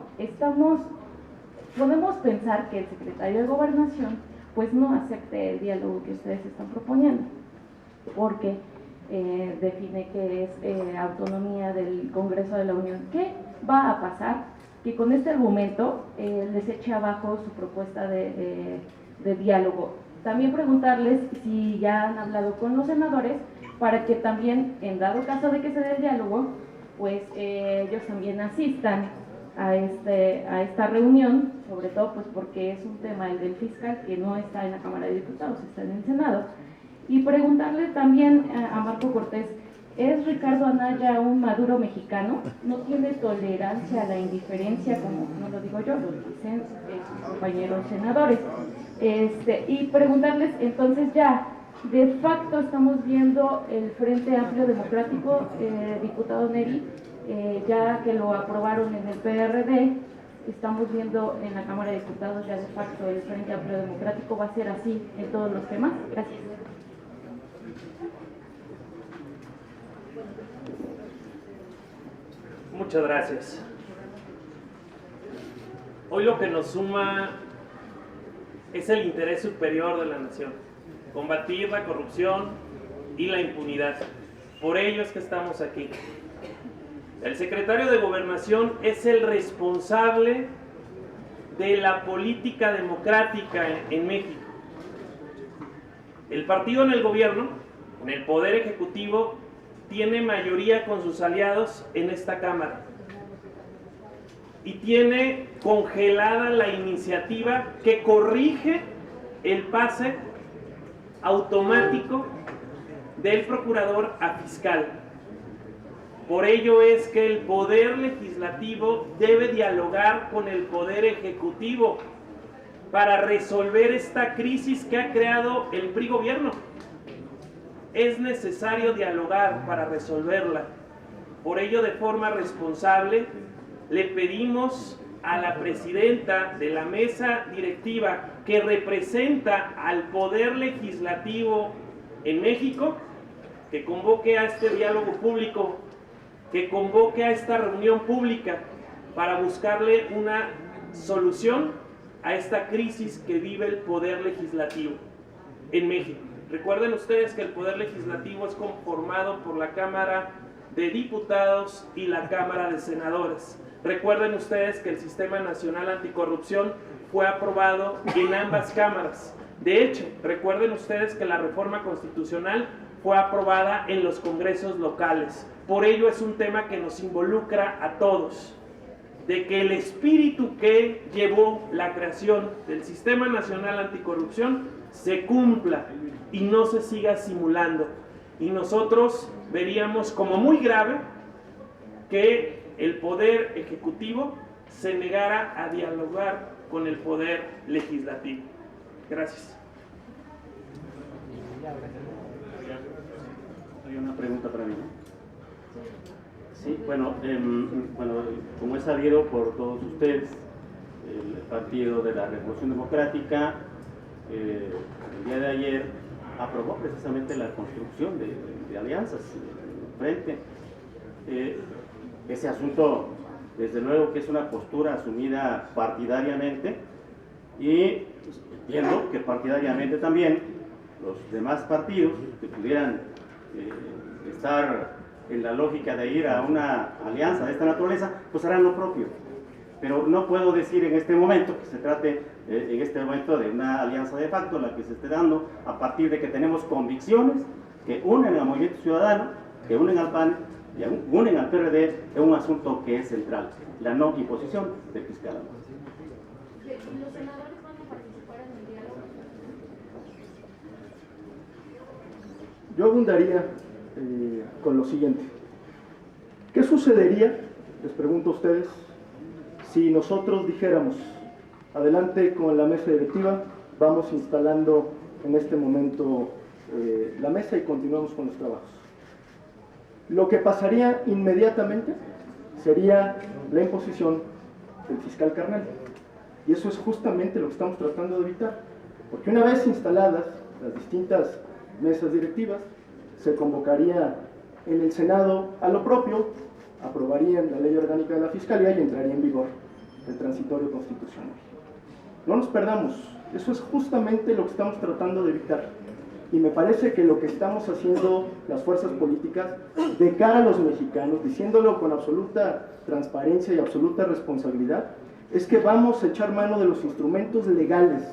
N: podemos pensar que el secretario de Gobernación pues no acepte el diálogo que ustedes están proponiendo, porque define que es autonomía del Congreso de la Unión. ¿Qué va a pasar? Que con este argumento les eche abajo su propuesta de diálogo. También preguntarles si ya han hablado con los senadores para que también, en dado caso de que se dé el diálogo, pues ellos también asistan a esta reunión, sobre todo pues porque es un tema el del fiscal que no está en la Cámara de Diputados, está en el Senado. Y preguntarle también a Marco Cortés, ¿es Ricardo Anaya un Maduro mexicano? ¿No tiene tolerancia a la indiferencia, como no lo digo yo, lo dicen sus compañeros senadores? Y preguntarles, entonces ya, de facto estamos viendo el Frente Amplio Democrático, diputado Neri, ya que lo aprobaron en el PRD, estamos viendo en la Cámara de Diputados ya de facto el Frente Amplio Democrático. ¿Va a ser así en todos los temas? Gracias.
C: Muchas gracias. Hoy lo que nos suma es el interés superior de la nación, combatir la corrupción y la impunidad. Por ello es que estamos aquí. El secretario de Gobernación es el responsable de la política democrática en México. El partido en el gobierno, en el poder ejecutivo, tiene mayoría con sus aliados en esta Cámara y tiene congelada la iniciativa que corrige el pase automático del procurador a fiscal. Por ello es que el poder legislativo debe dialogar con el poder ejecutivo para resolver esta crisis que ha creado el PRI gobierno. Es necesario dialogar para resolverla. Por ello, de forma responsable, le pedimos a la presidenta de la mesa directiva que representa al poder legislativo en México, que convoque a este diálogo público, que convoque a esta reunión pública para buscarle una solución a esta crisis que vive el poder legislativo en México. Recuerden ustedes que el poder legislativo es conformado por la Cámara de Diputados y la Cámara de Senadores. Recuerden ustedes que el Sistema Nacional Anticorrupción fue aprobado en ambas cámaras. De hecho, recuerden ustedes que la reforma constitucional fue aprobada en los congresos locales. Por ello es un tema que nos involucra a todos, de que el espíritu que llevó la creación del Sistema Nacional Anticorrupción se cumpla y no se siga simulando. Y nosotros veríamos como muy grave que el poder ejecutivo se negara a dialogar con el poder legislativo. Gracias.
B: Hay una pregunta para mí. Sí, bueno, como es sabido por todos ustedes, el Partido de la Revolución Democrática el día de ayer aprobó precisamente la construcción de alianzas frente. Ese asunto, desde luego que es una postura asumida partidariamente y entiendo que partidariamente también los demás partidos que pudieran estar en la lógica de ir a una alianza de esta naturaleza, pues harán lo propio. Pero no puedo decir en este momento que se trate en este momento de una alianza de facto, la que se esté dando a partir de que tenemos convicciones que unen al Movimiento Ciudadano, que unen al PAN y unen al PRD en un asunto que es central, la no imposición del fiscal.
O: ¿Y los senadores van a participar en el diálogo?
A: Yo abundaría con lo siguiente. ¿Qué sucedería, les pregunto a ustedes, si nosotros dijéramos, adelante con la mesa directiva, vamos instalando en este momento la mesa y continuamos con los trabajos? Lo que pasaría inmediatamente sería la imposición del fiscal carnal. Y eso es justamente lo que estamos tratando de evitar. Porque una vez instaladas las distintas mesas directivas, se convocaría en el Senado a lo propio, aprobarían la ley orgánica de la Fiscalía y entraría en vigor el transitorio constitucional. No nos perdamos, eso es justamente lo que estamos tratando de evitar. Y me parece que lo que estamos haciendo las fuerzas políticas de cara a los mexicanos, diciéndolo con absoluta transparencia y absoluta responsabilidad, es que vamos a echar mano de los instrumentos legales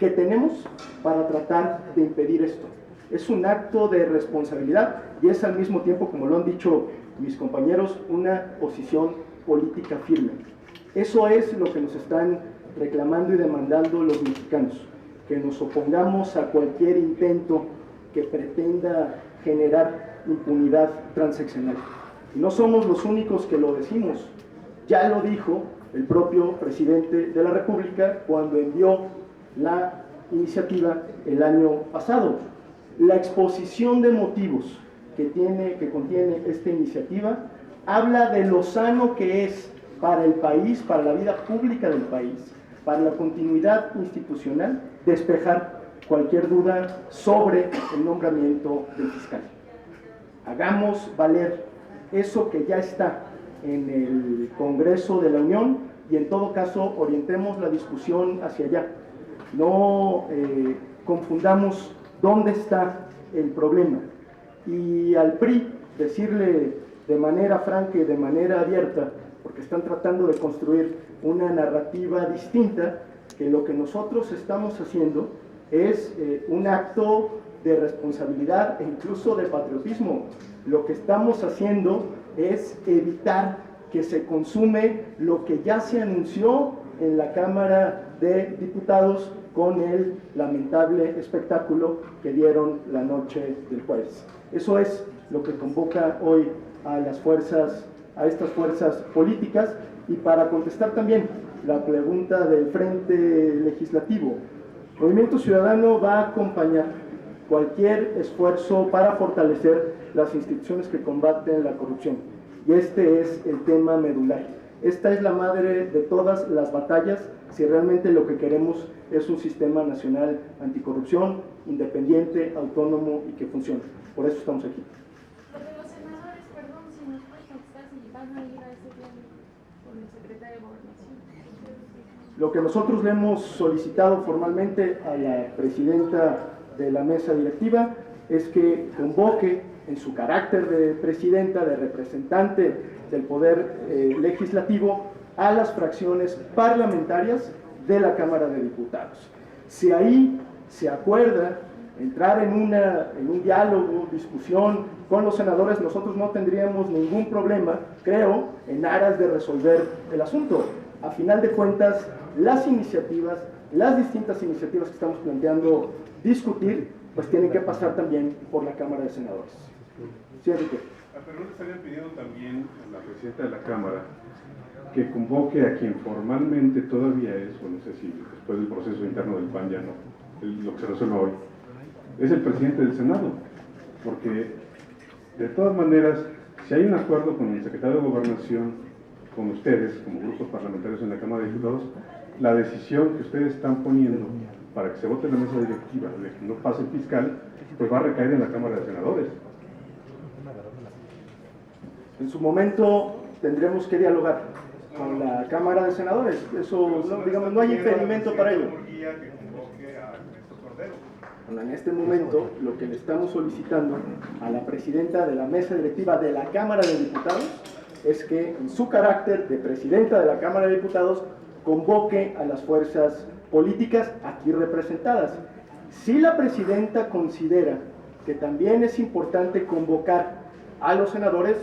A: que tenemos para tratar de impedir esto. Es un acto de responsabilidad y es al mismo tiempo, como lo han dicho mis compañeros, una posición política firme. Eso es lo que nos están reclamando y demandando los mexicanos, que nos opongamos a cualquier intento que pretenda generar impunidad transeccional. Y no somos los únicos que lo decimos, ya lo dijo el propio presidente de la República cuando envió la iniciativa el año pasado. La exposición de motivos que contiene esta iniciativa habla de lo sano que es para el país, para la vida pública del país, para la continuidad institucional, despejar cualquier duda sobre el nombramiento del fiscal. Hagamos valer eso que ya está en el Congreso de la Unión y en todo caso orientemos la discusión hacia allá. No confundamos dónde está el problema. Y al PRI decirle de manera franca y de manera abierta, porque están tratando de construir una narrativa distinta, que lo que nosotros estamos haciendo es un acto de responsabilidad e incluso de patriotismo. Lo que estamos haciendo es evitar que se consume lo que ya se anunció en la Cámara de Diputados con el lamentable espectáculo que dieron la noche del jueves. Eso es lo que convoca hoy a estas fuerzas políticas. Y para contestar también la pregunta del Frente Legislativo, Movimiento Ciudadano va a acompañar cualquier esfuerzo para fortalecer las instituciones que combaten la corrupción. Y este es el tema medular. Esta es la madre de todas las batallas si realmente lo que queremos es un sistema nacional anticorrupción, independiente, autónomo y que funcione. Por eso estamos aquí.
O: Lo de los senadores, perdón, si nos puede contestar si van a ir a ese diálogo con el secretario de Gobernación.
A: Lo que nosotros le hemos solicitado formalmente a la presidenta de la mesa directiva es que convoque en su carácter de presidenta, de representante del Poder Legislativo, a las fracciones parlamentarias de la Cámara de Diputados. Si ahí se acuerda entrar en un diálogo, discusión con los senadores, nosotros no tendríamos ningún problema, creo, en aras de resolver el asunto. A final de cuentas, las distintas iniciativas que estamos planteando discutir, pues tienen que pasar también por la Cámara de Senadores. Sí, Enrique.
L: Pero no le estarían pidiendo también a la presidenta de la Cámara que convoque a quien formalmente todavía es, o no sé si después del proceso interno del PAN ya no, lo que se resuelve hoy, es el presidente del Senado, porque de todas maneras, si hay un acuerdo con el secretario de Gobernación, con ustedes como grupos parlamentarios en la Cámara de Diputados, la decisión que ustedes están poniendo para que se vote en la mesa directiva de que no pase el fiscal, pues va a recaer en la Cámara de Senadores.
A: En su momento tendremos que dialogar con la Cámara de Senadores. Eso, digamos, no hay impedimento para ello. Bueno, en este momento, lo que le estamos solicitando a la presidenta de la mesa directiva de la Cámara de Diputados es que, en su carácter de presidenta de la Cámara de Diputados, convoque a las fuerzas políticas aquí representadas. Si la presidenta considera que también es importante convocar a los senadores,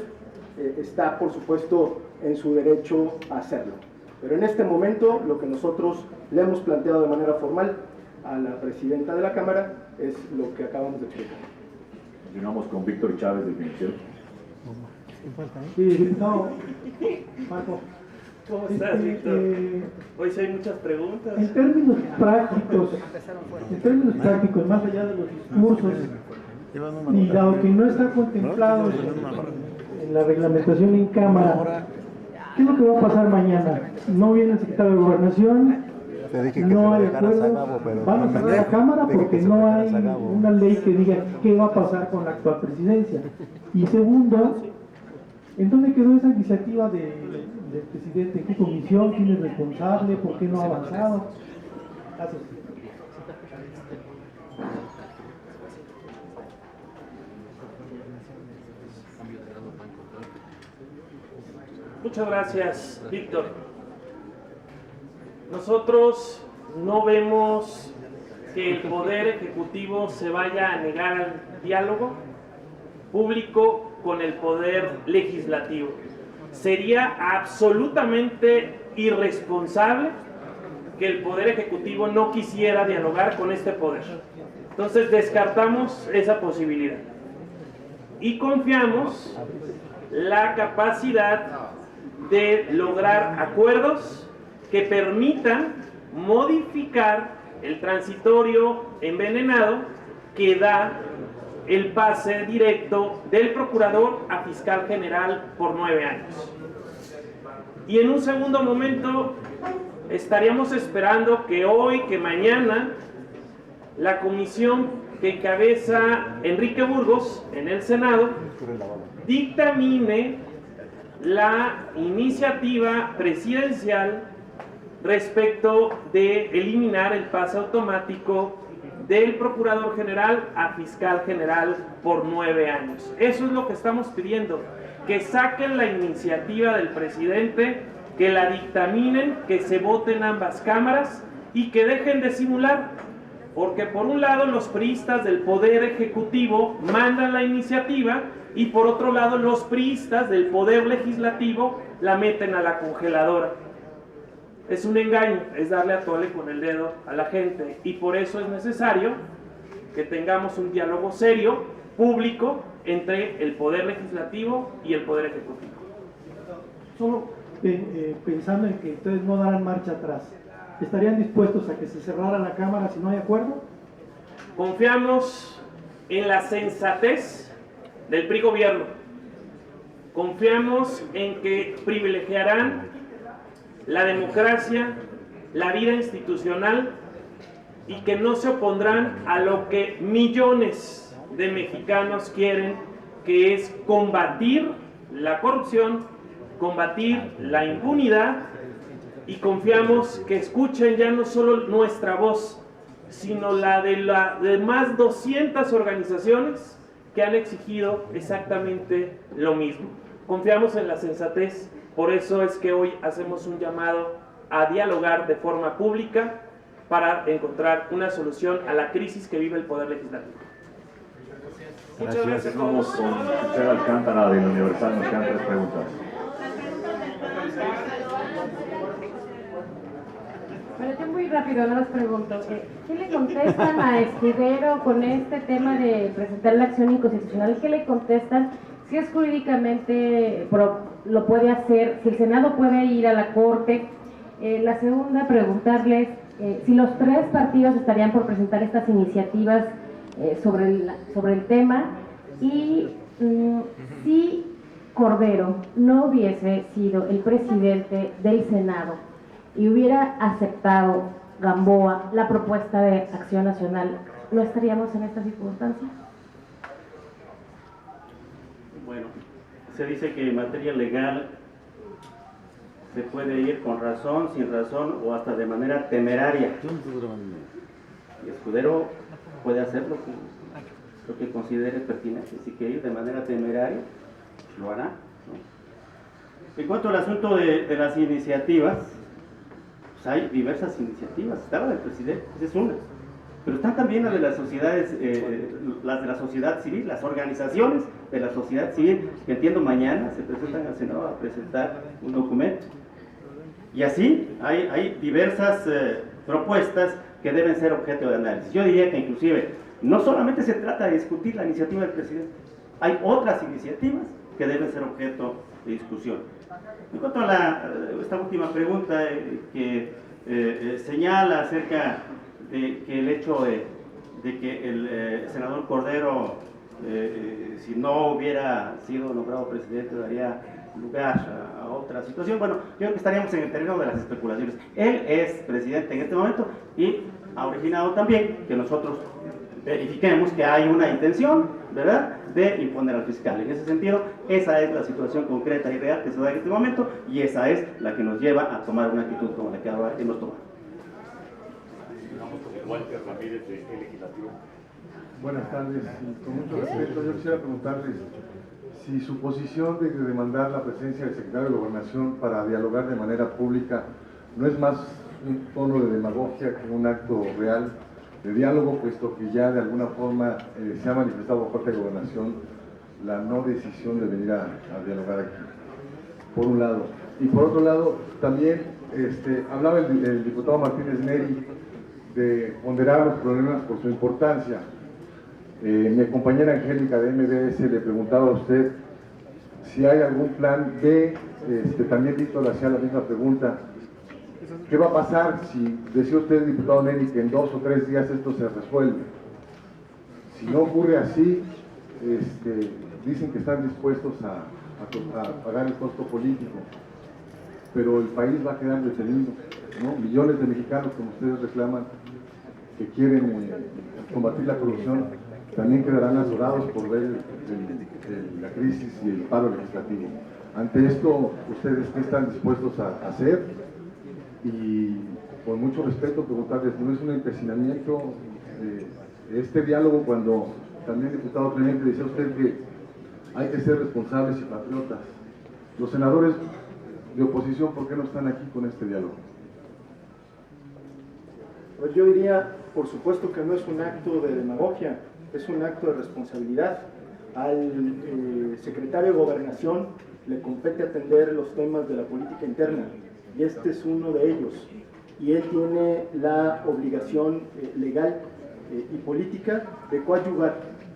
A: está, por supuesto, en su derecho a hacerlo. Pero en este momento, lo que nosotros le hemos planteado de manera formal a la presidenta de la Cámara es lo que acabamos de explicar.
K: Continuamos con Víctor Chávez del Financiero.
P: Sí, diputado Marco.
C: ¿Cómo estás, Víctor? Hoy sí hay muchas preguntas.
P: En términos prácticos, más allá de los discursos, y dado que no está contemplado en la reglamentación en Cámara, ¿qué es lo que va a pasar mañana? No viene el secretario de Gobernación, no hay acuerdo, van a cerrar la Cámara porque no hay una ley que diga qué va a pasar con la actual presidencia. Y segundo, ¿en dónde quedó esa iniciativa del presidente? ¿En qué comisión? ¿Quién es responsable? ¿Por qué no ha avanzado? Gracias.
C: Muchas gracias, Víctor. Nosotros no vemos que el Poder Ejecutivo se vaya a negar al diálogo público con el Poder Legislativo. Sería absolutamente irresponsable que el Poder Ejecutivo no quisiera dialogar con este poder. Entonces descartamos esa posibilidad y confiamos la capacidad de lograr acuerdos que permitan modificar el transitorio envenenado que da el pase directo del procurador a fiscal general por 9 años. Y en un segundo momento estaríamos esperando que hoy, que mañana, la comisión que encabeza Enrique Burgos en el Senado dictamine la iniciativa presidencial respecto de eliminar el pase automático del Procurador General a Fiscal General por 9 años. Eso es lo que estamos pidiendo, que saquen la iniciativa del presidente, que la dictaminen, que se vote en ambas cámaras y que dejen de simular, porque por un lado los priistas del Poder Ejecutivo mandan la iniciativa y por otro lado los priistas del Poder Legislativo la meten a la congeladora. Es un engaño, es darle a tole con el dedo a la gente, y por eso es necesario que tengamos un diálogo serio, público, entre el Poder Legislativo y el Poder Ejecutivo.
P: Solo pensando en que ustedes no darán marcha atrás, ¿estarían dispuestos a que se cerrara la Cámara si no hay acuerdo?
C: Confiamos en la sensatez del PRI gobierno. Confiamos en que privilegiarán la democracia, la vida institucional, y que no se opondrán a lo que millones de mexicanos quieren, que es combatir la corrupción, combatir la impunidad, y confiamos que escuchen ya no solo nuestra voz, sino la de más 200 organizaciones que han exigido exactamente lo mismo. Confiamos en la sensatez. Por eso es que hoy hacemos un llamado a dialogar de forma pública para encontrar una solución a la crisis que vive el Poder Legislativo. Muchas gracias a
K: Vamos
C: todos.
K: con Michelle Alcántara del Universal, nos quedan 3 preguntas.
Q: Bueno, yo muy rápido no les pregunto, ¿qué le contestan a Escudero con este tema de presentar la acción inconstitucional? ¿Qué le contestan? Si es jurídicamente lo puede hacer, si el Senado puede ir a la Corte. La segunda, preguntarles si los 3 partidos estarían por presentar estas iniciativas sobre el tema, y si Cordero no hubiese sido el presidente del Senado y hubiera aceptado Gamboa la propuesta de Acción Nacional, ¿no estaríamos en esta circunstancia?
B: Bueno, se dice que en materia legal se puede ir con razón, sin razón o hasta de manera temeraria. Y Escudero puede hacer lo que considere pertinente. Si quiere ir de manera temeraria, lo hará, ¿no? En cuanto al asunto de las iniciativas, pues hay diversas iniciativas. Está la del presidente, esa es una. Pero están también las de las sociedades, las de la sociedad civil, las organizaciones de la sociedad civil, que entiendo mañana se presentan al Senado a presentar un documento. Y así hay diversas propuestas que deben ser objeto de análisis. Yo diría que inclusive no solamente se trata de discutir la iniciativa del presidente, hay otras iniciativas que deben ser objeto de discusión. En cuanto a esta última pregunta que señala acerca de que el hecho de que el senador Cordero, si no hubiera sido nombrado presidente, daría lugar a otra situación. Bueno, yo creo que estaríamos en el terreno de las especulaciones. Él es presidente en este momento y ha originado también que nosotros verifiquemos que hay una intención, ¿verdad?, de imponer al fiscal. En ese sentido, esa es la situación concreta y real que se da en este momento, y esa es la que nos lleva a tomar una actitud como la que ahora hemos tomado.
K: Walter Ramírez, de El Legislativo.
R: Buenas tardes. Con mucho respeto, yo quisiera preguntarles si su posición de demandar la presencia del secretario de Gobernación para dialogar de manera pública no es más un tono de demagogia que un acto real de diálogo, puesto que ya de alguna forma se ha manifestado por parte de Gobernación la no decisión de venir a dialogar aquí, por un lado. Y por otro lado, también hablaba el diputado Martínez Neri de ponderar los problemas por su importancia. Mi compañera Angélica de MBS le preguntaba a usted si hay algún plan B, también Víctor le hacía la misma pregunta. ¿Qué va a pasar si, decía usted, diputado Neri, que en 2 o 3 días esto se resuelve? Si no ocurre así, dicen que están dispuestos a pagar el costo político, pero el país va a quedar detenido, ¿no? Millones de mexicanos, como ustedes reclaman, que quieren combatir la corrupción, también quedarán azorados por ver la crisis y el paro legislativo. Ante esto, ¿ustedes qué están dispuestos a hacer? y con mucho respeto preguntarles, ¿no es un empecinamiento este diálogo cuando también el diputado Clemente decía usted que hay que ser responsables y patriotas? Los senadores de oposición, ¿por qué no están aquí con este diálogo?
A: Pues yo diría, por supuesto que no es un acto de demagogia, es un acto de responsabilidad. Al secretario de Gobernación le compete atender los temas de la política interna y este es uno de ellos. Y él tiene la obligación legal y política de coadyuvar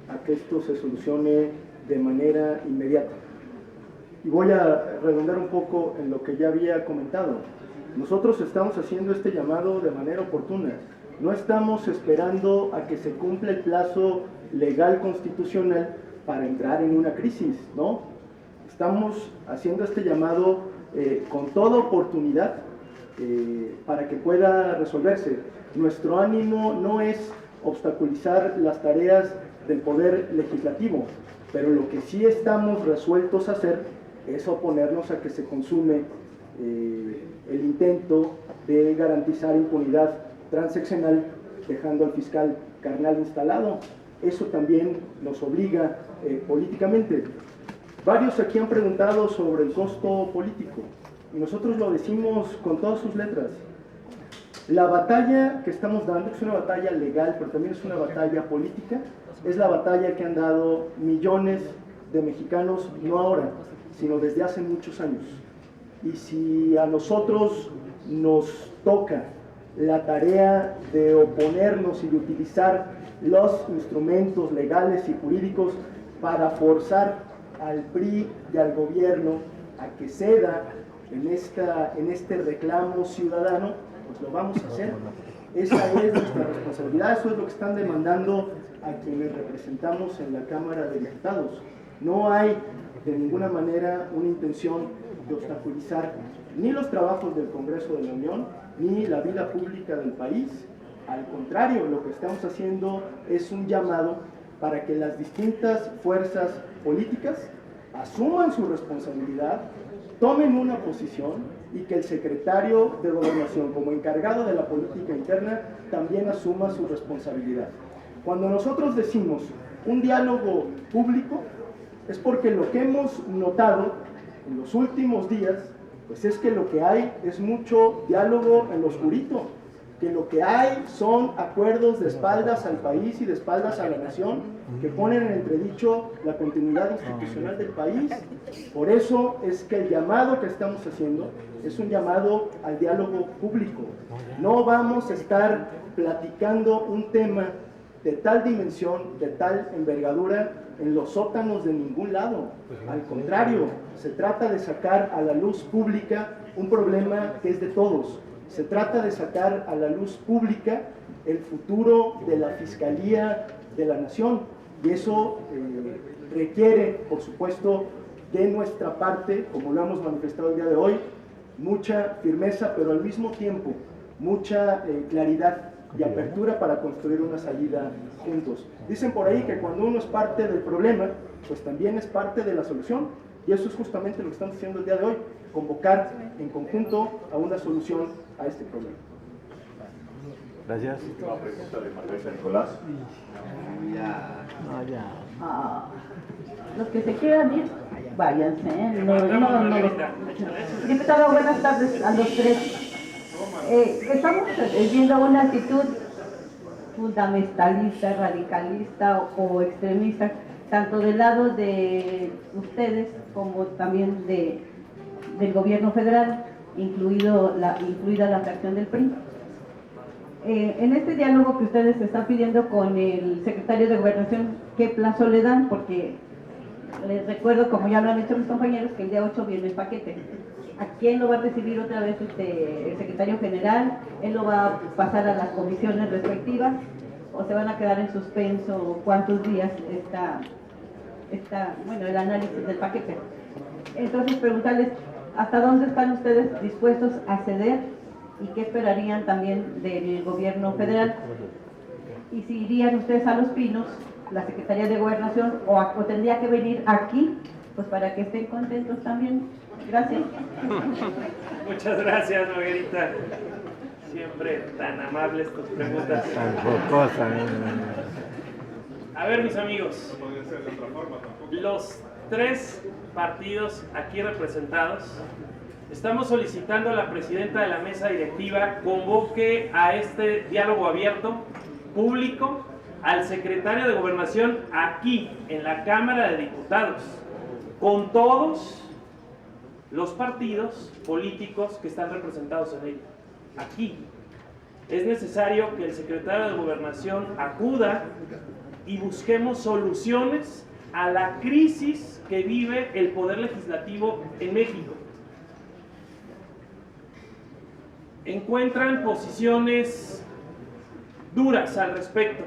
A: a que esto se solucione de manera inmediata. Y voy a redundar un poco en lo que ya había comentado. Nosotros estamos haciendo este llamado de manera oportuna. No estamos esperando a que se cumpla el plazo legal constitucional para entrar en una crisis, ¿no? Estamos haciendo este llamado con toda oportunidad para que pueda resolverse. Nuestro ánimo no es obstaculizar las tareas del Poder Legislativo, pero lo que sí estamos resueltos a hacer es oponernos a que se consume el intento de garantizar impunidad transeccional dejando al fiscal carnal instalado. Eso también nos obliga políticamente. Varios aquí han preguntado sobre el costo político y nosotros lo decimos con todas sus letras. La batalla que estamos dando es una batalla legal, pero también es una batalla política. Es la batalla que han dado millones de mexicanos, no ahora, sino desde hace muchos años. Y si a nosotros nos toca la tarea de oponernos y de utilizar los instrumentos legales y jurídicos para forzar al PRI y al gobierno a que ceda en este reclamo ciudadano, pues lo vamos a hacer. Esa es nuestra responsabilidad, eso es lo que están demandando a quienes representamos en la Cámara de Diputados. No hay de ninguna manera una intención de obstaculizar ni los trabajos del Congreso de la Unión, ni la vida pública del país. Al contrario, lo que estamos haciendo es un llamado para que las distintas fuerzas políticas asuman su responsabilidad, tomen una posición y que el secretario de Gobernación, como encargado de la política interna, también asuma su responsabilidad. Cuando nosotros decimos un diálogo público, es porque lo que hemos notado en los últimos días, pues es que lo que hay es mucho diálogo en lo oscurito, que lo que hay son acuerdos de espaldas al país y de espaldas a la nación que ponen en entredicho la continuidad institucional del país. Por eso es que el llamado que estamos haciendo es un llamado al diálogo público. No vamos a estar platicando un tema de tal dimensión, de tal envergadura, en los sótanos de ningún lado. Al contrario, se trata de sacar a la luz pública un problema que es de todos. Se trata de sacar a la luz pública el futuro de la Fiscalía de la Nación. Y eso requiere, por supuesto, de nuestra parte, como lo hemos manifestado el día de hoy, mucha firmeza, pero al mismo tiempo mucha claridad y apertura para construir una salida juntos. Dicen por ahí que cuando uno es parte del problema, pues también es parte de la solución, y eso es justamente lo que estamos haciendo el día de hoy, convocar en conjunto a una solución a este problema.
K: Gracias. La pregunta de Margarita Nicolás.
M: Los que se quieran ir, váyanse. Diputado, buenas tardes a los tres. Estamos viendo una actitud fundamentalista, radicalista o extremista, tanto del lado de ustedes como también del gobierno federal, incluida la fracción del PRI. En este diálogo que ustedes están pidiendo con el secretario de Gobernación, ¿qué plazo le dan? Porque les recuerdo, como ya lo han hecho mis compañeros, que el día 8 viene el paquete. ¿A quién lo va a recibir otra vez el secretario general? ¿Él lo va a pasar a las comisiones respectivas? ¿O se van a quedar en suspenso cuántos días el análisis del paquete? Entonces, preguntarles, ¿hasta dónde están ustedes dispuestos a ceder y qué esperarían también del gobierno federal? Y si irían ustedes a Los Pinos, la Secretaría de Gobernación, o tendría que venir aquí pues para que estén contentos también. Gracias.
C: Muchas gracias, Margarita. Siempre tan amables tus preguntas.
S: Tan jocosa.
C: A ver, mis amigos, los 3 partidos aquí representados estamos solicitando a la presidenta de la mesa directiva convoque a este diálogo abierto, público, al secretario de Gobernación aquí, en la Cámara de Diputados, con todos los partidos políticos que están representados en ella. Aquí es necesario que el secretario de Gobernación acuda y busquemos soluciones a la crisis que vive el Poder Legislativo en México. Encuentran posiciones duras al respecto.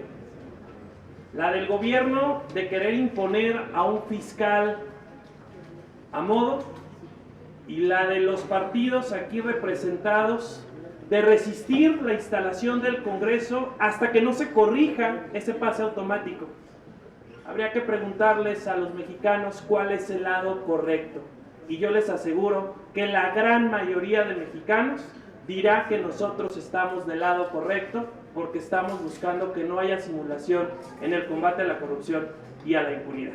C: La del gobierno de querer imponer a un fiscal a modo, y la de los partidos aquí representados de resistir la instalación del Congreso hasta que no se corrija ese pase automático. Habría que preguntarles a los mexicanos cuál es el lado correcto, y yo les aseguro que la gran mayoría de mexicanos dirá que nosotros estamos del lado correcto porque estamos buscando que no haya simulación en el combate a la corrupción y a la impunidad.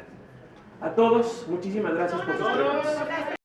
C: A todos, muchísimas gracias por sus preguntas.